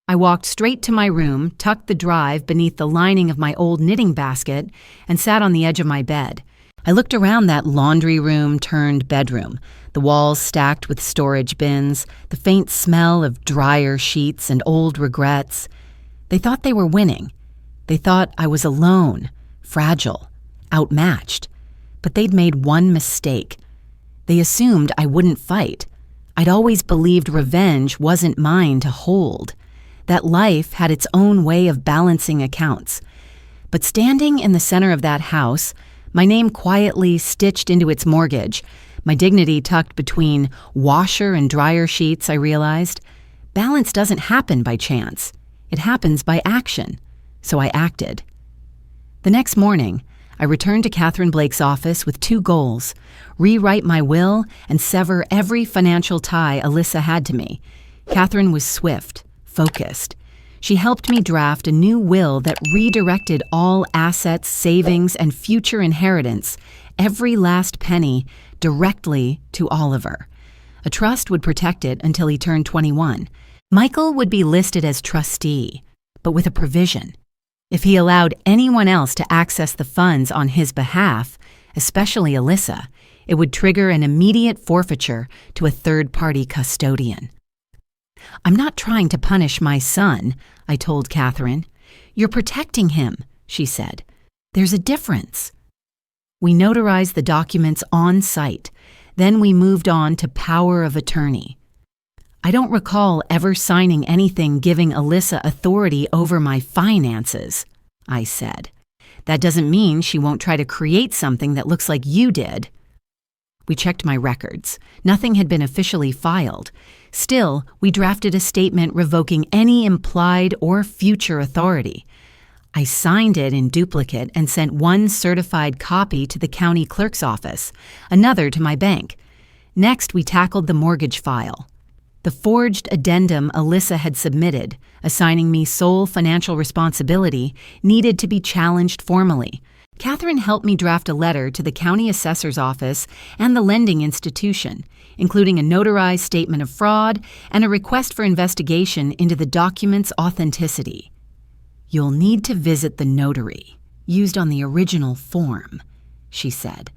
I walked straight to my room, tucked the drive beneath the lining of my old knitting basket, and sat on the edge of my bed. I looked around that laundry room turned bedroom, the walls stacked with storage bins, the faint smell of dryer sheets and old regrets. They thought they were winning. They thought I was alone, fragile, outmatched. But they'd made one mistake. They assumed I wouldn't fight. I'd always believed revenge wasn't mine to hold, that life had its own way of balancing accounts. But standing in the center of that house, my name quietly stitched into its mortgage, my dignity tucked between washer and dryer sheets, I realized, balance doesn't happen by chance. It happens by action. So I acted. The next morning, I returned to Catherine Blake's office with 2 goals: rewrite my will and sever every financial tie Alyssa had to me. Catherine was swift, focused. She helped me draft a new will that redirected all assets, savings, and future inheritance, every last penny, directly to Oliver. A trust would protect it until he turned 21. Michael would be listed as trustee, but with a provision. If he allowed anyone else to access the funds on his behalf, especially Alyssa, it would trigger an immediate forfeiture to a third-party custodian. "I'm not trying to punish my son," I told Catherine. "You're protecting him," she said. "There's a difference." We notarized the documents on site. Then we moved on to power of attorney. I don't recall ever signing anything giving Alyssa authority over my finances, I said. "That doesn't mean she won't try to create something that looks like you did." We checked my records. Nothing had been officially filed. Still, we drafted a statement revoking any implied or future authority. I signed it in duplicate and sent one certified copy to the county clerk's office, another to my bank. Next, we tackled the mortgage file. The forged addendum Alyssa had submitted, assigning me sole financial responsibility, needed to be challenged formally. Catherine helped me draft a letter to the county assessor's office and the lending institution, including a notarized statement of fraud and a request for investigation into the document's authenticity. "You'll need to visit the notary, used on the original form," she said.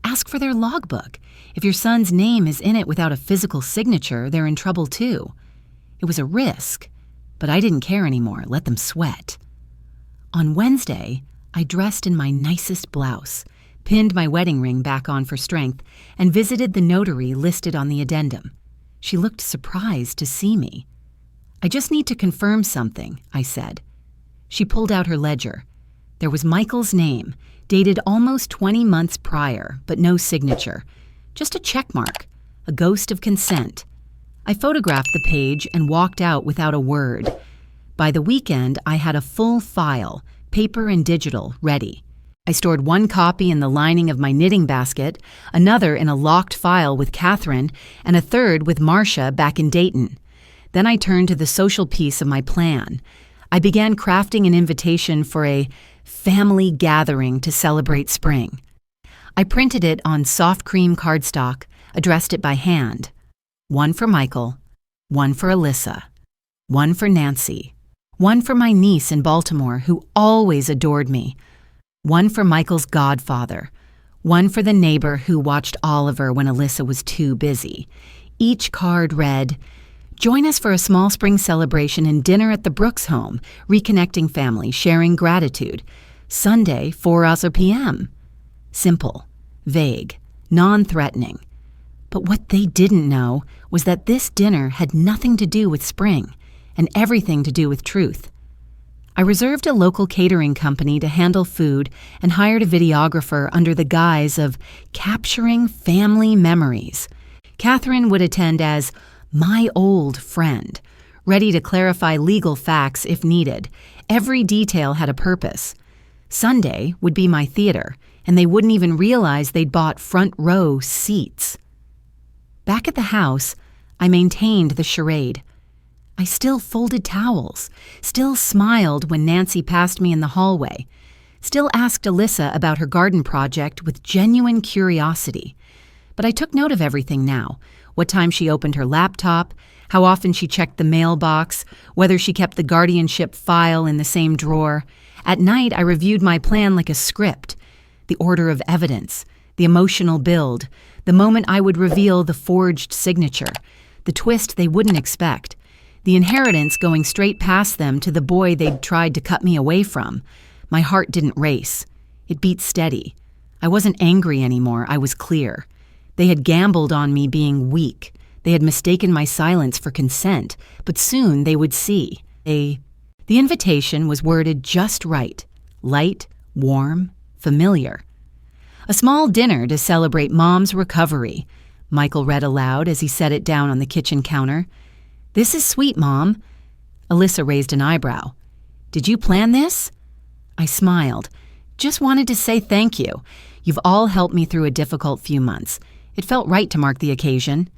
"Ask for their logbook. If your son's name is in it without a physical signature, they're in trouble too." It was a risk, but I didn't care anymore. Let them sweat. On Wednesday, I dressed in my nicest blouse, pinned my wedding ring back on for strength, and visited the notary listed on the addendum. She looked surprised to see me. "I just need to confirm something," I said. She pulled out her ledger. There was Michael's name, dated almost 20 months prior, but no signature. Just a check mark, a ghost of consent. I photographed the page and walked out without a word. By the weekend, I had a full file, paper and digital, ready. I stored one copy in the lining of my knitting basket, another in a locked file with Catherine, and a third with Marcia back in Dayton. Then I turned to the social piece of my plan. I began crafting an invitation for a family gathering to celebrate spring. I printed it on soft cream cardstock, addressed it by hand. One for Michael, one for Alyssa, one for Nancy, one for my niece in Baltimore who always adored me, one for Michael's godfather, one for the neighbor who watched Oliver when Alyssa was too busy. Each card read, "Join us for a small spring celebration and dinner at the Brooks home, reconnecting family, sharing gratitude. Sunday, 4 p.m. Simple, vague, non-threatening. But what they didn't know was that this dinner had nothing to do with spring and everything to do with truth. I reserved a local catering company to handle food and hired a videographer under the guise of capturing family memories. Catherine would attend as my old friend, ready to clarify legal facts if needed. Every detail had a purpose. Sunday would be my theater, and they wouldn't even realize they'd bought front row seats. Back at the house, I maintained the charade. I still folded towels, still smiled when Nancy passed me in the hallway, still asked Alyssa about her garden project with genuine curiosity. But I took note of everything now: what time she opened her laptop, how often she checked the mailbox, whether she kept the guardianship file in the same drawer. At night, I reviewed my plan like a script: the order of evidence, the emotional build, the moment I would reveal the forged signature, the twist they wouldn't expect, the inheritance going straight past them to the boy they'd tried to cut me away from. My heart didn't race. It beat steady. I wasn't angry anymore. I was clear. They had gambled on me being weak. They had mistaken my silence for consent, but soon they would see. The invitation was worded just right: light, warm, familiar. A small dinner to celebrate Mom's recovery, Michael read aloud as he set it down on the kitchen counter. "This is sweet, Mom." Alyssa raised an eyebrow. "Did you plan this?" I smiled. "Just wanted to say thank you. You've all helped me through a difficult few months. It felt right to mark the occasion."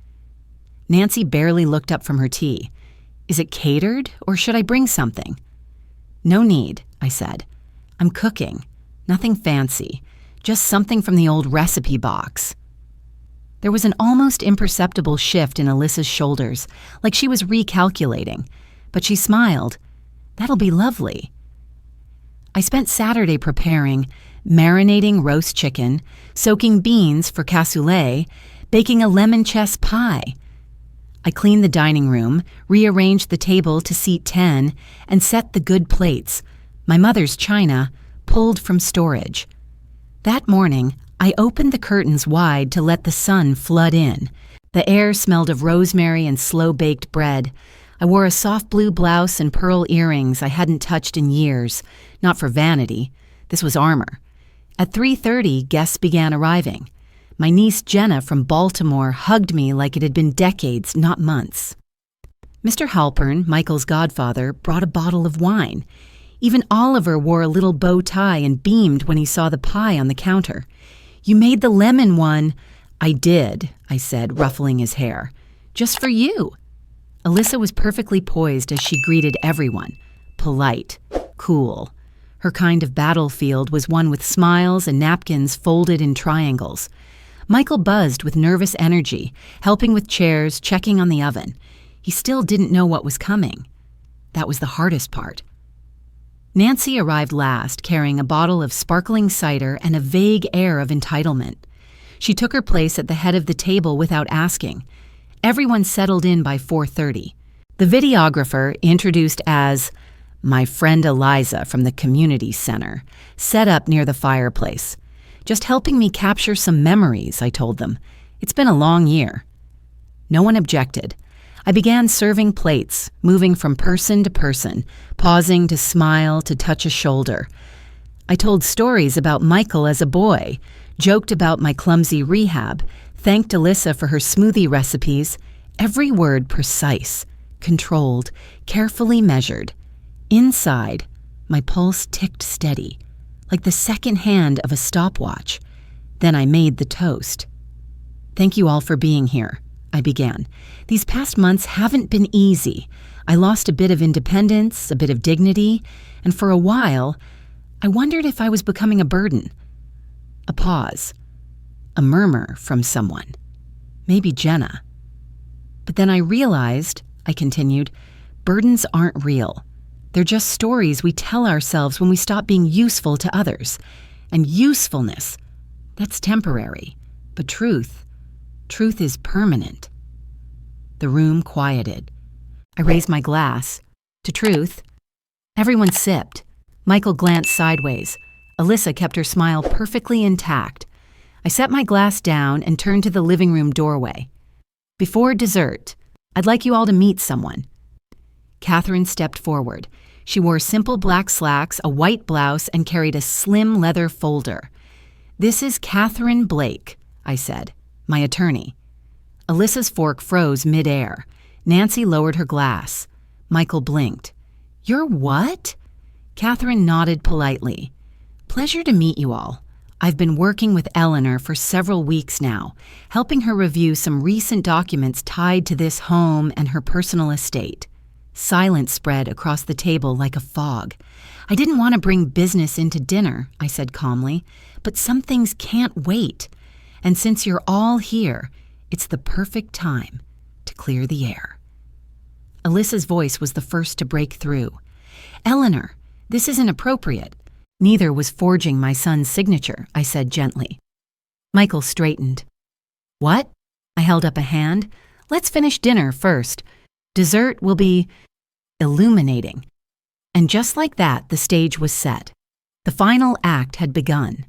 Nancy barely looked up from her tea. "Is it catered, or should I bring something?" "No need," I said. "I'm cooking. Nothing fancy. Just something from the old recipe box." There was an almost imperceptible shift in Alyssa's shoulders, like she was recalculating, but she smiled. "That'll be lovely." I spent Saturday preparing, marinating roast chicken, soaking beans for cassoulet, baking a lemon chess pie. I cleaned the dining room, rearranged the table to seat 10, and set the good plates, my mother's china, pulled from storage. That morning, I opened the curtains wide to let the sun flood in. The air smelled of rosemary and slow-baked bread. I wore a soft blue blouse and pearl earrings I hadn't touched in years, not for vanity. This was armor. At 3:30, guests began arriving. My niece Jenna from Baltimore hugged me like it had been decades, not months. Mr. Halpern, Michael's godfather, brought a bottle of wine. Even Oliver wore a little bow tie and beamed when he saw the pie on the counter. "You made the lemon one." "I did," I said, ruffling his hair. "Just for you." Alyssa was perfectly poised as she greeted everyone. Polite, cool. Her kind of battlefield was one with smiles and napkins folded in triangles. Michael buzzed with nervous energy, helping with chairs, checking on the oven. He still didn't know what was coming. That was the hardest part. Nancy arrived last, carrying a bottle of sparkling cider and a vague air of entitlement. She took her place at the head of the table without asking. Everyone settled in by 4:30. The videographer, introduced as my friend Eliza from the community center, set up near the fireplace. "Just helping me capture some memories," I told them. "It's been a long year." No one objected. I began serving plates, moving from person to person, pausing to smile, to touch a shoulder. I told stories about Michael as a boy, joked about my clumsy rehab, thanked Alyssa for her smoothie recipes, every word precise, controlled, carefully measured. Inside, my pulse ticked steady, like the second hand of a stopwatch. Then I made the toast. "Thank you all for being here," I began. "These past months haven't been easy. I lost a bit of independence, a bit of dignity, and for a while, I wondered if I was becoming a burden." A pause. A murmur from someone. Maybe Jenna. "But then I realized," I continued, "burdens aren't real. They're just stories we tell ourselves when we stop being useful to others. And usefulness, that's temporary. But truth is permanent." The room quieted. I raised my glass. To truth. Everyone sipped. Michael glanced sideways. Alyssa kept her smile perfectly intact. I set my glass down and turned to the living room doorway. "Before dessert, I'd like you all to meet someone." Catherine stepped forward. She wore simple black slacks, a white blouse, and carried a slim leather folder. "This is Catherine Blake," I said, "my attorney." Alyssa's fork froze midair. Nancy lowered her glass. Michael blinked. "You're what?" Catherine nodded politely. "Pleasure to meet you all. I've been working with Eleanor for several weeks now, helping her review some recent documents tied to this home and her personal estate." Silence spread across the table like a fog. I didn't want to bring business into dinner, I said calmly, but some things can't wait. And since you're all here, it's the perfect time to clear the air. Alyssa's voice was the first to break through. Eleanor, this isn't appropriate. Neither was forging my son's signature, I said gently. Michael straightened. What? I held up a hand. Let's finish dinner first. Dessert will be illuminating. And just like that, the stage was set. The final act had begun.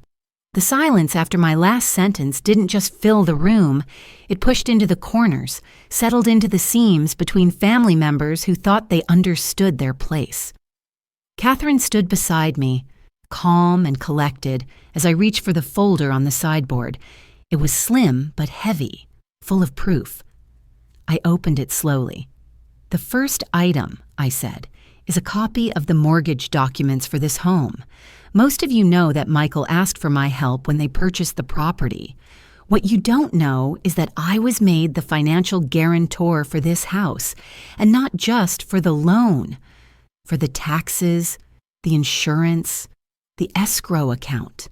The silence after my last sentence didn't just fill the room, it pushed into the corners, settled into the seams between family members who thought they understood their place. Catherine stood beside me, calm and collected, as I reached for the folder on the sideboard. It was slim but heavy, full of proof. I opened it slowly. The first item, I said, is a copy of the mortgage documents for this home. Most of you know that Michael asked for my help when they purchased the property. What you don't know is that I was made the financial guarantor for this house, and not just for the loan, for the taxes, the insurance, the escrow account.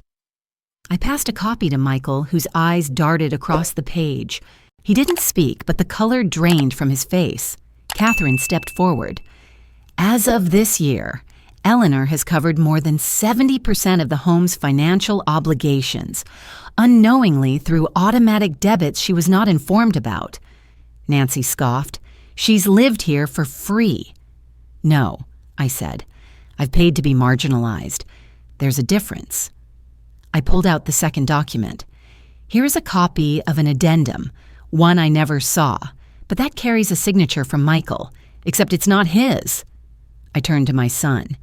I passed a copy to Michael, whose eyes darted across the page. He didn't speak, but the color drained from his face. Catherine stepped forward. As of this year, Eleanor has covered more than 70% of the home's financial obligations, unknowingly through automatic debits she was not informed about. Nancy scoffed. She's lived here for free. No, I said. I've paid to be marginalized. There's a difference. I pulled out the second document. Here's a copy of an addendum, one I never saw, but that carries a signature from Michael, except it's not his. I turned to my son.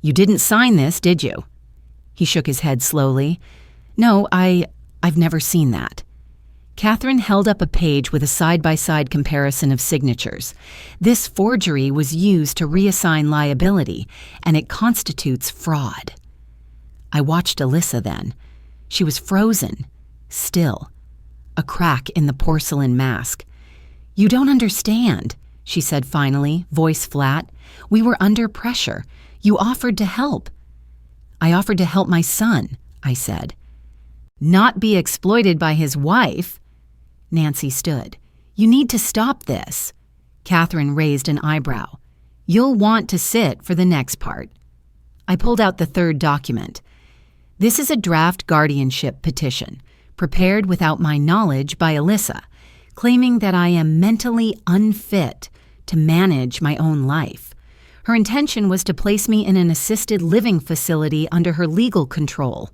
You didn't sign this, did you? He shook his head slowly. No, I've never seen that. Catherine held up a page with a side-by-side comparison of signatures. This forgery was used to reassign liability, and it constitutes fraud. I watched Alyssa then. She was frozen, still, a crack in the porcelain mask. You don't understand, she said finally, voice flat. We were under pressure. You offered to help. I offered to help my son, I said. Not be exploited by his wife. Nancy stood. You need to stop this. Catherine raised an eyebrow. You'll want to sit for the next part. I pulled out the third document. This is a draft guardianship petition, prepared without my knowledge by Alyssa, claiming that I am mentally unfit to manage my own life. Her intention was to place me in an assisted living facility under her legal control.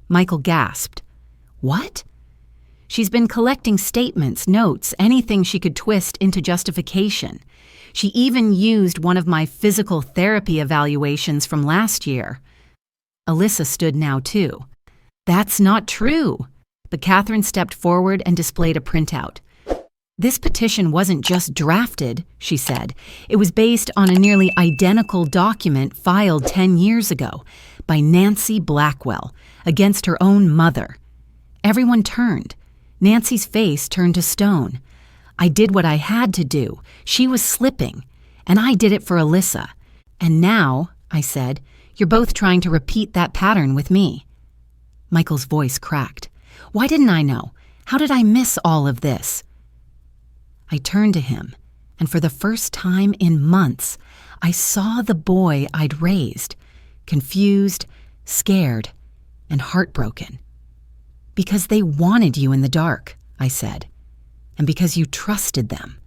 Michael gasped. What? She's been collecting statements, notes, anything she could twist into justification. She even used one of my physical therapy evaluations from last year. Alyssa stood now too. That's not true. But Catherine stepped forward and displayed a printout. This petition wasn't just drafted, she said. It was based on a nearly identical document filed 10 years ago by Nancy Blackwell against her own mother. Everyone turned. Nancy's face turned to stone. I did what I had to do. She was slipping, and I did it for Alyssa. And now, I said, you're both trying to repeat that pattern with me. Michael's voice cracked. Why didn't I know? How did I miss all of this? I turned to him, and for the first time in months, I saw the boy I'd raised, confused, scared, and heartbroken. Because they wanted you in the dark, I said, and because you trusted them.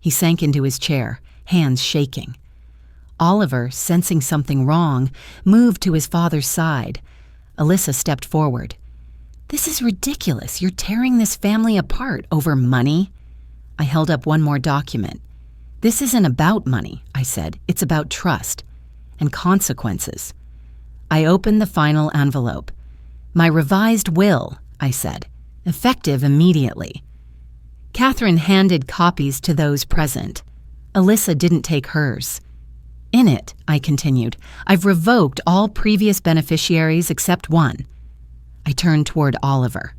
He sank into his chair, hands shaking. Oliver, sensing something wrong, moved to his father's side. Alyssa stepped forward. This is ridiculous. You're tearing this family apart over money. I held up one more document. This isn't about money, I said. It's about trust and consequences. I opened the final envelope. My revised will, I said, effective immediately. Catherine handed copies to those present. Alyssa didn't take hers. In it, I continued, I've revoked all previous beneficiaries except one. I turned toward Oliver.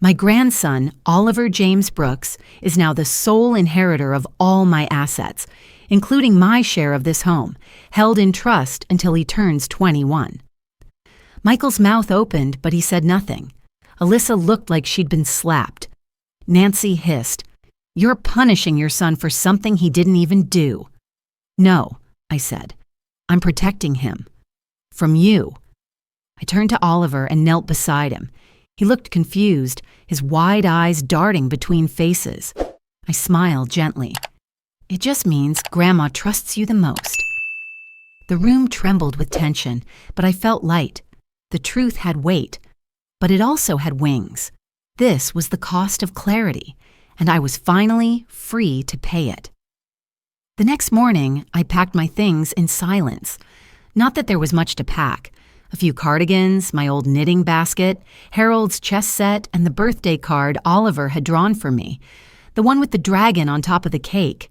My grandson, Oliver James Brooks, is now the sole inheritor of all my assets. including my share of this home, held in trust until he turns 21. Michael's mouth opened, but he said nothing. Alyssa looked like she'd been slapped. Nancy hissed, "You're punishing your son for something he didn't even do." "No," I said. "I'm protecting him. From you." I turned to Oliver and knelt beside him. He looked confused, his wide eyes darting between faces. I smiled gently. "It just means Grandma trusts you the most." The room trembled with tension, but I felt light. The truth had weight, but it also had wings. This was the cost of clarity, and I was finally free to pay it. The next morning, I packed my things in silence. Not that there was much to pack. A few cardigans, my old knitting basket, Harold's chess set, and the birthday card Oliver had drawn for me, the one with the dragon on top of the cake.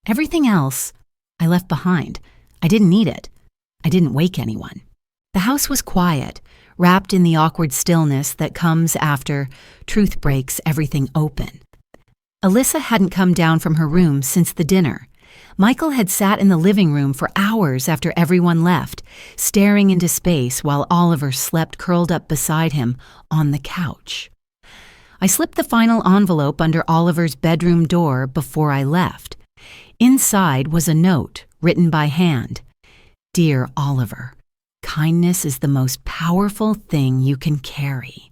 Everything else I left behind. I didn't need it. I didn't wake anyone. The house was quiet, wrapped in the awkward stillness that comes after truth breaks everything open. Alyssa hadn't come down from her room since the dinner. Michael had sat in the living room for hours after everyone left, staring into space while Oliver slept curled up beside him on the couch. I slipped the final envelope under Oliver's bedroom door before I left. Inside was a note written by hand. "Dear Oliver, kindness is the most powerful thing you can carry.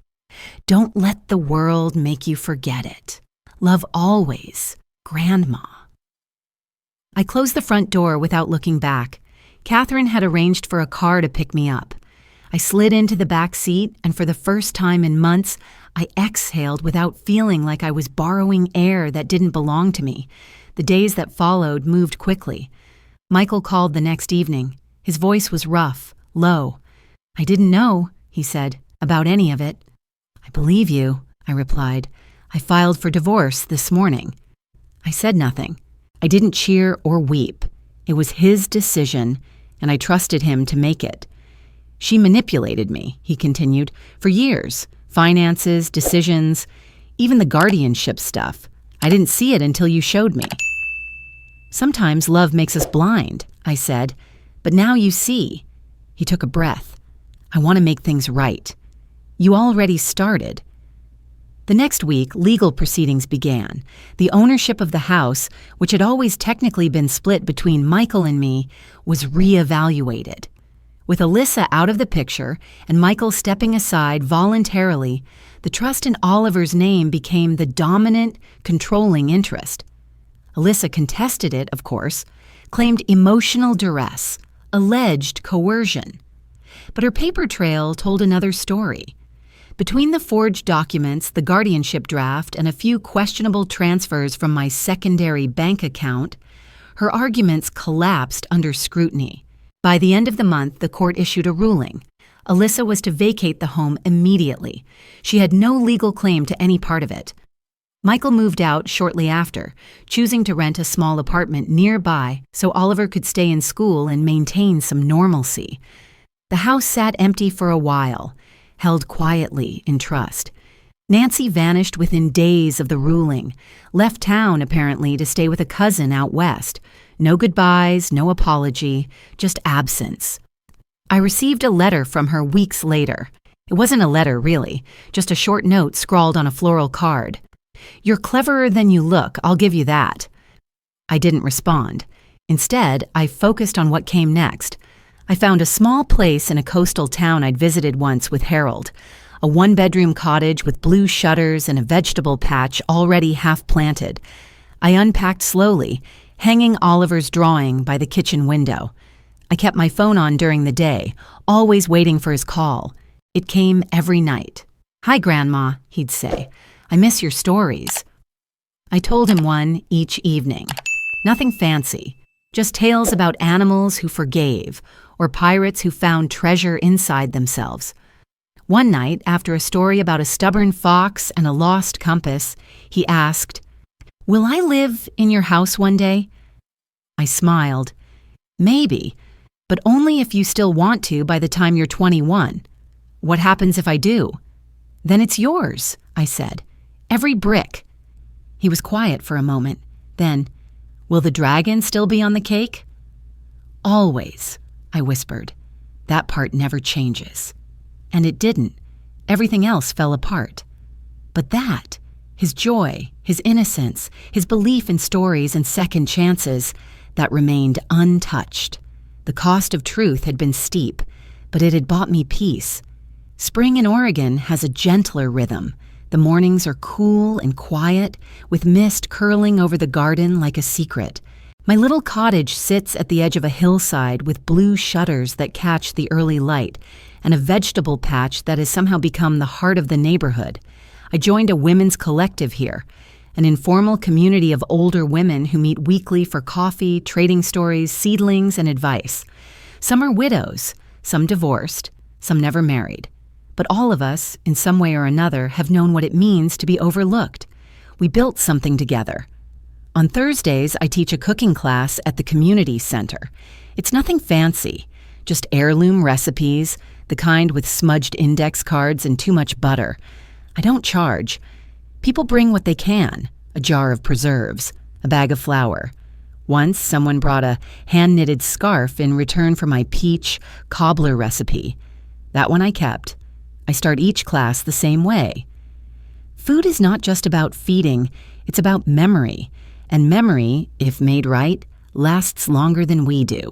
Don't let the world make you forget it. Love always, Grandma." I closed the front door without looking back. Catherine had arranged for a car to pick me up. I slid into the back seat, and for the first time in months, I exhaled without feeling like I was borrowing air that didn't belong to me. The days that followed moved quickly. Michael called the next evening. His voice was rough, low. "I didn't know," he said, "about any of it." "I believe you," I replied. "I filed for divorce this morning." I said nothing. I didn't cheer or weep. It was his decision, and I trusted him to make it. "She manipulated me," he continued, "for years. Finances, decisions, even the guardianship stuff. I didn't see it until you showed me." "Sometimes love makes us blind," I said, "but now you see." He took a breath. "I want to make things right. You already started." The next week, legal proceedings began. The ownership of the house, which had always technically been split between Michael and me, was reevaluated. With Alyssa out of the picture and Michael stepping aside voluntarily, the trust in Oliver's name became the dominant, controlling interest. Alyssa contested it, of course, claimed emotional duress, alleged coercion. But her paper trail told another story. Between the forged documents, the guardianship draft, and a few questionable transfers from my secondary bank account, her arguments collapsed under scrutiny. By the end of the month, the court issued a ruling. Alyssa was to vacate the home immediately. She had no legal claim to any part of it. Michael moved out shortly after, choosing to rent a small apartment nearby so Oliver could stay in school and maintain some normalcy. The house sat empty for a while, held quietly in trust. Nancy vanished within days of the ruling, left town apparently to stay with a cousin out west. No goodbyes, no apology, just absence. I received a letter from her weeks later. It wasn't a letter, really, just a short note scrawled on a floral card. "You're cleverer than you look, I'll give you that." I didn't respond. Instead, I focused on what came next. I found a small place in a coastal town I'd visited once with Harold, a one-bedroom cottage with blue shutters and a vegetable patch already half-planted. I unpacked slowly, hanging Oliver's drawing by the kitchen window. I kept my phone on during the day, always waiting for his call. It came every night. "Hi, Grandma," he'd say. "I miss your stories." I told him one each evening. Nothing fancy, just tales about animals who forgave, or pirates who found treasure inside themselves. One night, after a story about a stubborn fox and a lost compass, he asked, "Will I live in your house one day?" I smiled. "Maybe, but only if you still want to by the time you're 21. What happens if I do?" "Then it's yours," I said. "Every brick." He was quiet for a moment. Then, Will the dragon still be on the cake? Always, I whispered. That part never changes. And it didn't. Everything else fell apart. But that, his joy, his innocence, his belief in stories and second chances, that remained untouched. The cost of truth had been steep, but it had bought me peace. Spring in Oregon has a gentler rhythm. The mornings are cool and quiet, with mist curling over the garden like a secret. My little cottage sits at the edge of a hillside with blue shutters that catch the early light, and a vegetable patch that has somehow become the heart of the neighborhood. I joined a women's collective here, an informal community of older women who meet weekly for coffee, trading stories, seedlings, and advice. Some are widows, some divorced, some never married. But all of us, in some way or another, have known what it means to be overlooked. We built something together. On Thursdays, I teach a cooking class at the community center. It's nothing fancy, just heirloom recipes, the kind with smudged index cards and too much butter. I don't charge. People bring what they can, a jar of preserves, a bag of flour. Once, someone brought a hand-knitted scarf in return for my peach cobbler recipe. That one I kept. I start each class the same way. Food is not just about feeding, it's about memory. And memory, if made right, lasts longer than we do.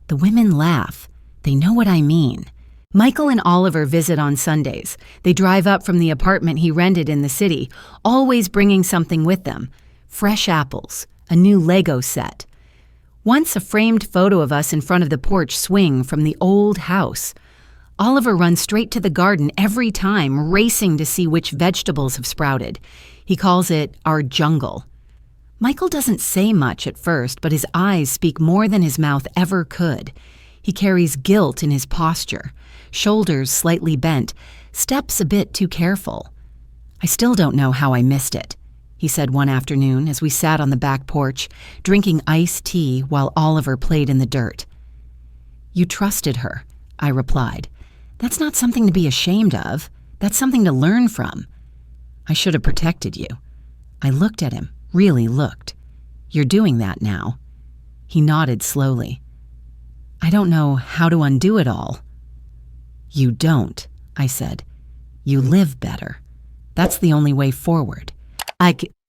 The women laugh. They know what I mean. Michael and Oliver visit on Sundays. They drive up from the apartment he rented in the city, always bringing something with them. Fresh apples, a new Lego set. Once a framed photo of us in front of the porch swing from the old house. Oliver runs straight to the garden every time, racing to see which vegetables have sprouted. He calls it our jungle. Michael doesn't say much at first, but his eyes speak more than his mouth ever could. He carries guilt in his posture, shoulders slightly bent, steps a bit too careful. I still don't know how I missed it, he said one afternoon as we sat on the back porch, drinking iced tea while Oliver played in the dirt. You trusted her, I replied. That's not something to be ashamed of. That's something to learn from. I should have protected you. I looked at him, really looked. You're doing that now. He nodded slowly. I don't know how to undo it all. You don't, I said. You live better. That's the only way forward.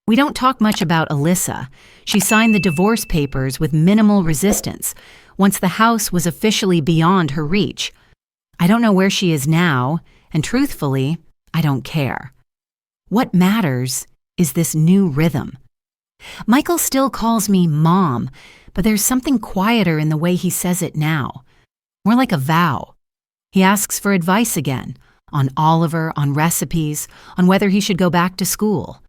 We don't talk much about Alyssa. She signed the divorce papers with minimal resistance, once the house was officially beyond her reach. I don't know where she is now, and truthfully, I don't care. What matters is this new rhythm. Michael still calls me Mom, but there's something quieter in the way he says it now. More like a vow. He asks for advice again, on Oliver, on recipes, on whether he should go back to school.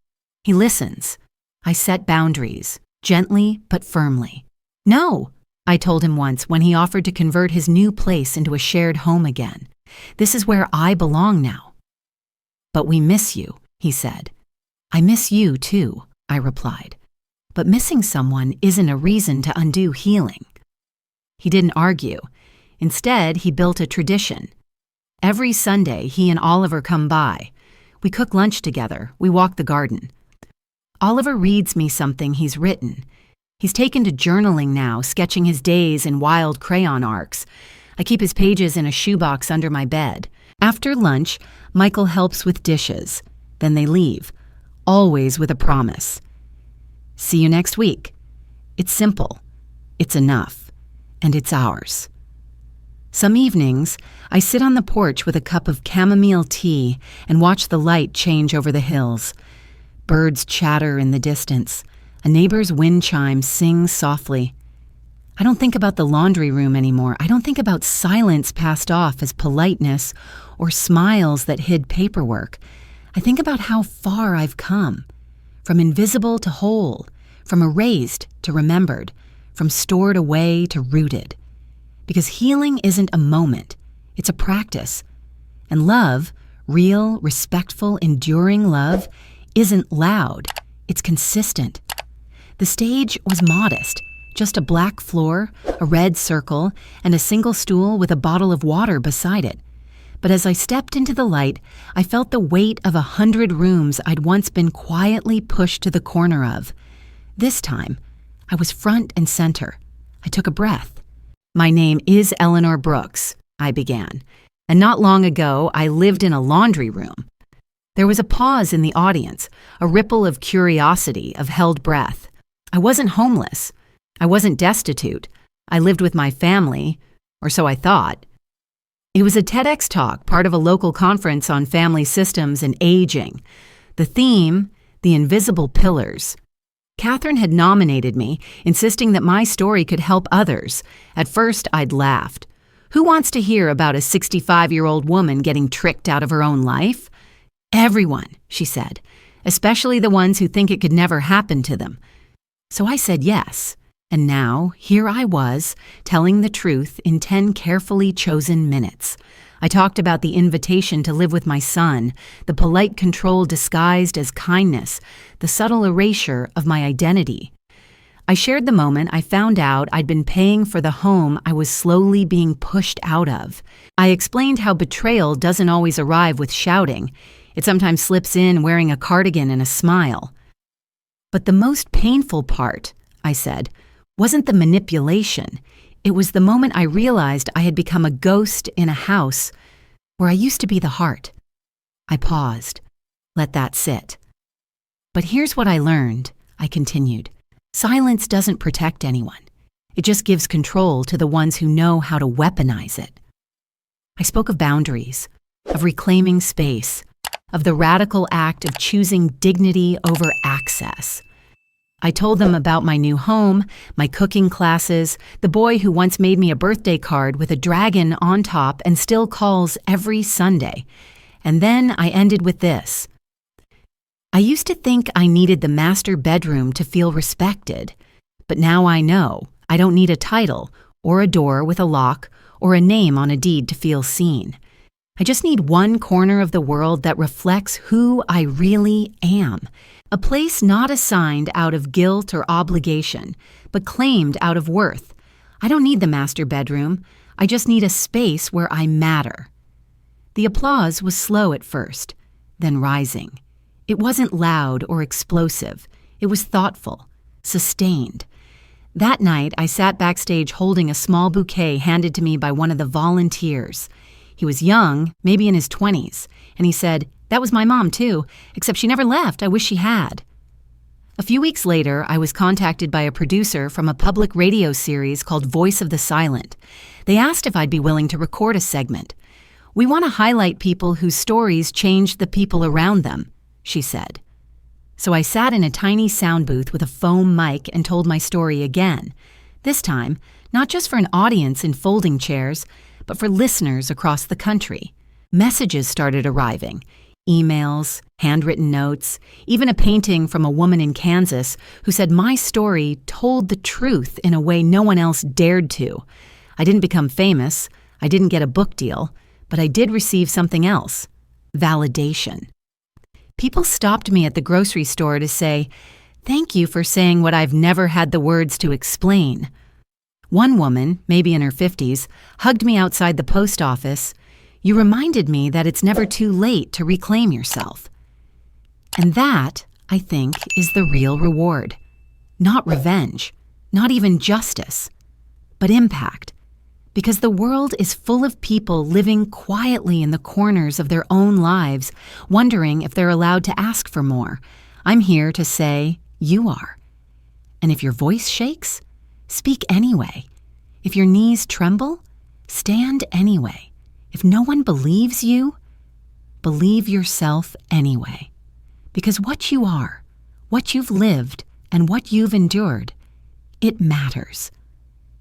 He listens. I set boundaries, gently but firmly. No, I told him once when he offered to convert his new place into a shared home again. This is where I belong now. But we miss you, he said. I miss you too, I replied. But missing someone isn't a reason to undo healing. He didn't argue. Instead, he built a tradition. Every Sunday, he and Oliver come by. We cook lunch together. We walk the garden. Oliver reads me something he's written. He's taken to journaling now, sketching his days in wild crayon arcs. I keep his pages in a shoebox under my bed. After lunch, Michael helps with dishes. Then they leave, always with a promise. See you next week. It's simple. It's enough. And it's ours. Some evenings, I sit on the porch with a cup of chamomile tea and watch the light change over the hills. Birds chatter in the distance. A neighbor's wind chime sings softly. I don't think about the laundry room anymore. I don't think about silence passed off as politeness or smiles that hid paperwork. I think about how far I've come. From invisible to whole, from erased to remembered, from stored away to rooted. Because healing isn't a moment, it's a practice. And love, real, respectful, enduring love, isn't loud, it's consistent. The stage was modest, just a black floor, a red circle, and a single stool with a bottle of water beside it. But as I stepped into the light, I felt the weight of 100 rooms I'd once been quietly pushed to the corner of. This time, I was front and center. I took a breath. "My name is Eleanor Brooks," I began, "and not long ago I lived in a laundry room." There was a pause in the audience, a ripple of curiosity, of held breath. I wasn't homeless. I wasn't destitute. I lived with my family, or so I thought. It was a TEDx talk, part of a local conference on family systems and aging. The theme, the invisible pillars. Catherine had nominated me, insisting that my story could help others. At first, I'd laughed. Who wants to hear about a 65-year-old woman getting tricked out of her own life? Everyone, she said, especially the ones who think it could never happen to them. So I said yes. And now, here I was, telling the truth in 10 carefully chosen minutes. I talked about the invitation to live with my son, the polite control disguised as kindness, the subtle erasure of my identity. I shared the moment I found out I'd been paying for the home I was slowly being pushed out of. I explained how betrayal doesn't always arrive with shouting. It sometimes slips in wearing a cardigan and a smile. But the most painful part, I said, wasn't the manipulation. It was the moment I realized I had become a ghost in a house where I used to be the heart. I paused. Let that sit. But here's what I learned, I continued. Silence doesn't protect anyone. It just gives control to the ones who know how to weaponize it. I spoke of boundaries, of reclaiming space, of the radical act of choosing dignity over access. I told them about my new home, my cooking classes, the boy who once made me a birthday card with a dragon on top and still calls every Sunday. And then I ended with this. I used to think I needed the master bedroom to feel respected, but now I know I don't need a title or a door with a lock or a name on a deed to feel seen. I just need one corner of the world that reflects who I really am. A place not assigned out of guilt or obligation, but claimed out of worth. I don't need the master bedroom. I just need a space where I matter. The applause was slow at first, then rising. It wasn't loud or explosive. It was thoughtful, sustained. That night, I sat backstage holding a small bouquet handed to me by one of the volunteers. He was young, maybe in his 20s, and he said, "That was my mom too, except she never left. I wish she had." A few weeks later, I was contacted by a producer from a public radio series called Voice of the Silent. They asked if I'd be willing to record a segment. "We want to highlight people whose stories changed the people around them," she said. So I sat in a tiny sound booth with a foam mic and told my story again. This time, not just for an audience in folding chairs, but for listeners across the country. Messages started arriving. Emails, handwritten notes, even a painting from a woman in Kansas who said my story told the truth in a way no one else dared to. I didn't become famous, I didn't get a book deal, but I did receive something else, validation. People stopped me at the grocery store to say, "Thank you for saying what I've never had the words to explain." One woman, maybe in her 50s, hugged me outside the post office. "You reminded me that it's never too late to reclaim yourself." And that, I think, is the real reward. Not revenge, not even justice, but impact. Because the world is full of people living quietly in the corners of their own lives, wondering if they're allowed to ask for more. I'm here to say, you are. And if your voice shakes, speak anyway. If your knees tremble, stand anyway. If no one believes you, believe yourself anyway. Because what you are, what you've lived, and what you've endured, it matters.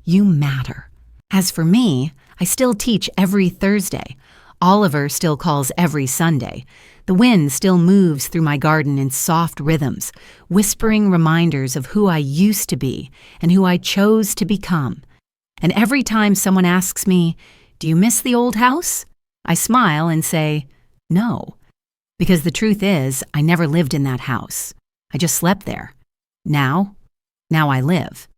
You matter. As for me, I still teach every Thursday. Oliver still calls every Sunday. The wind still moves through my garden in soft rhythms, whispering reminders of who I used to be and who I chose to become. And every time someone asks me, "Do you miss the old house?" I smile and say, "No." Because the truth is, I never lived in that house. I just slept there. Now I live.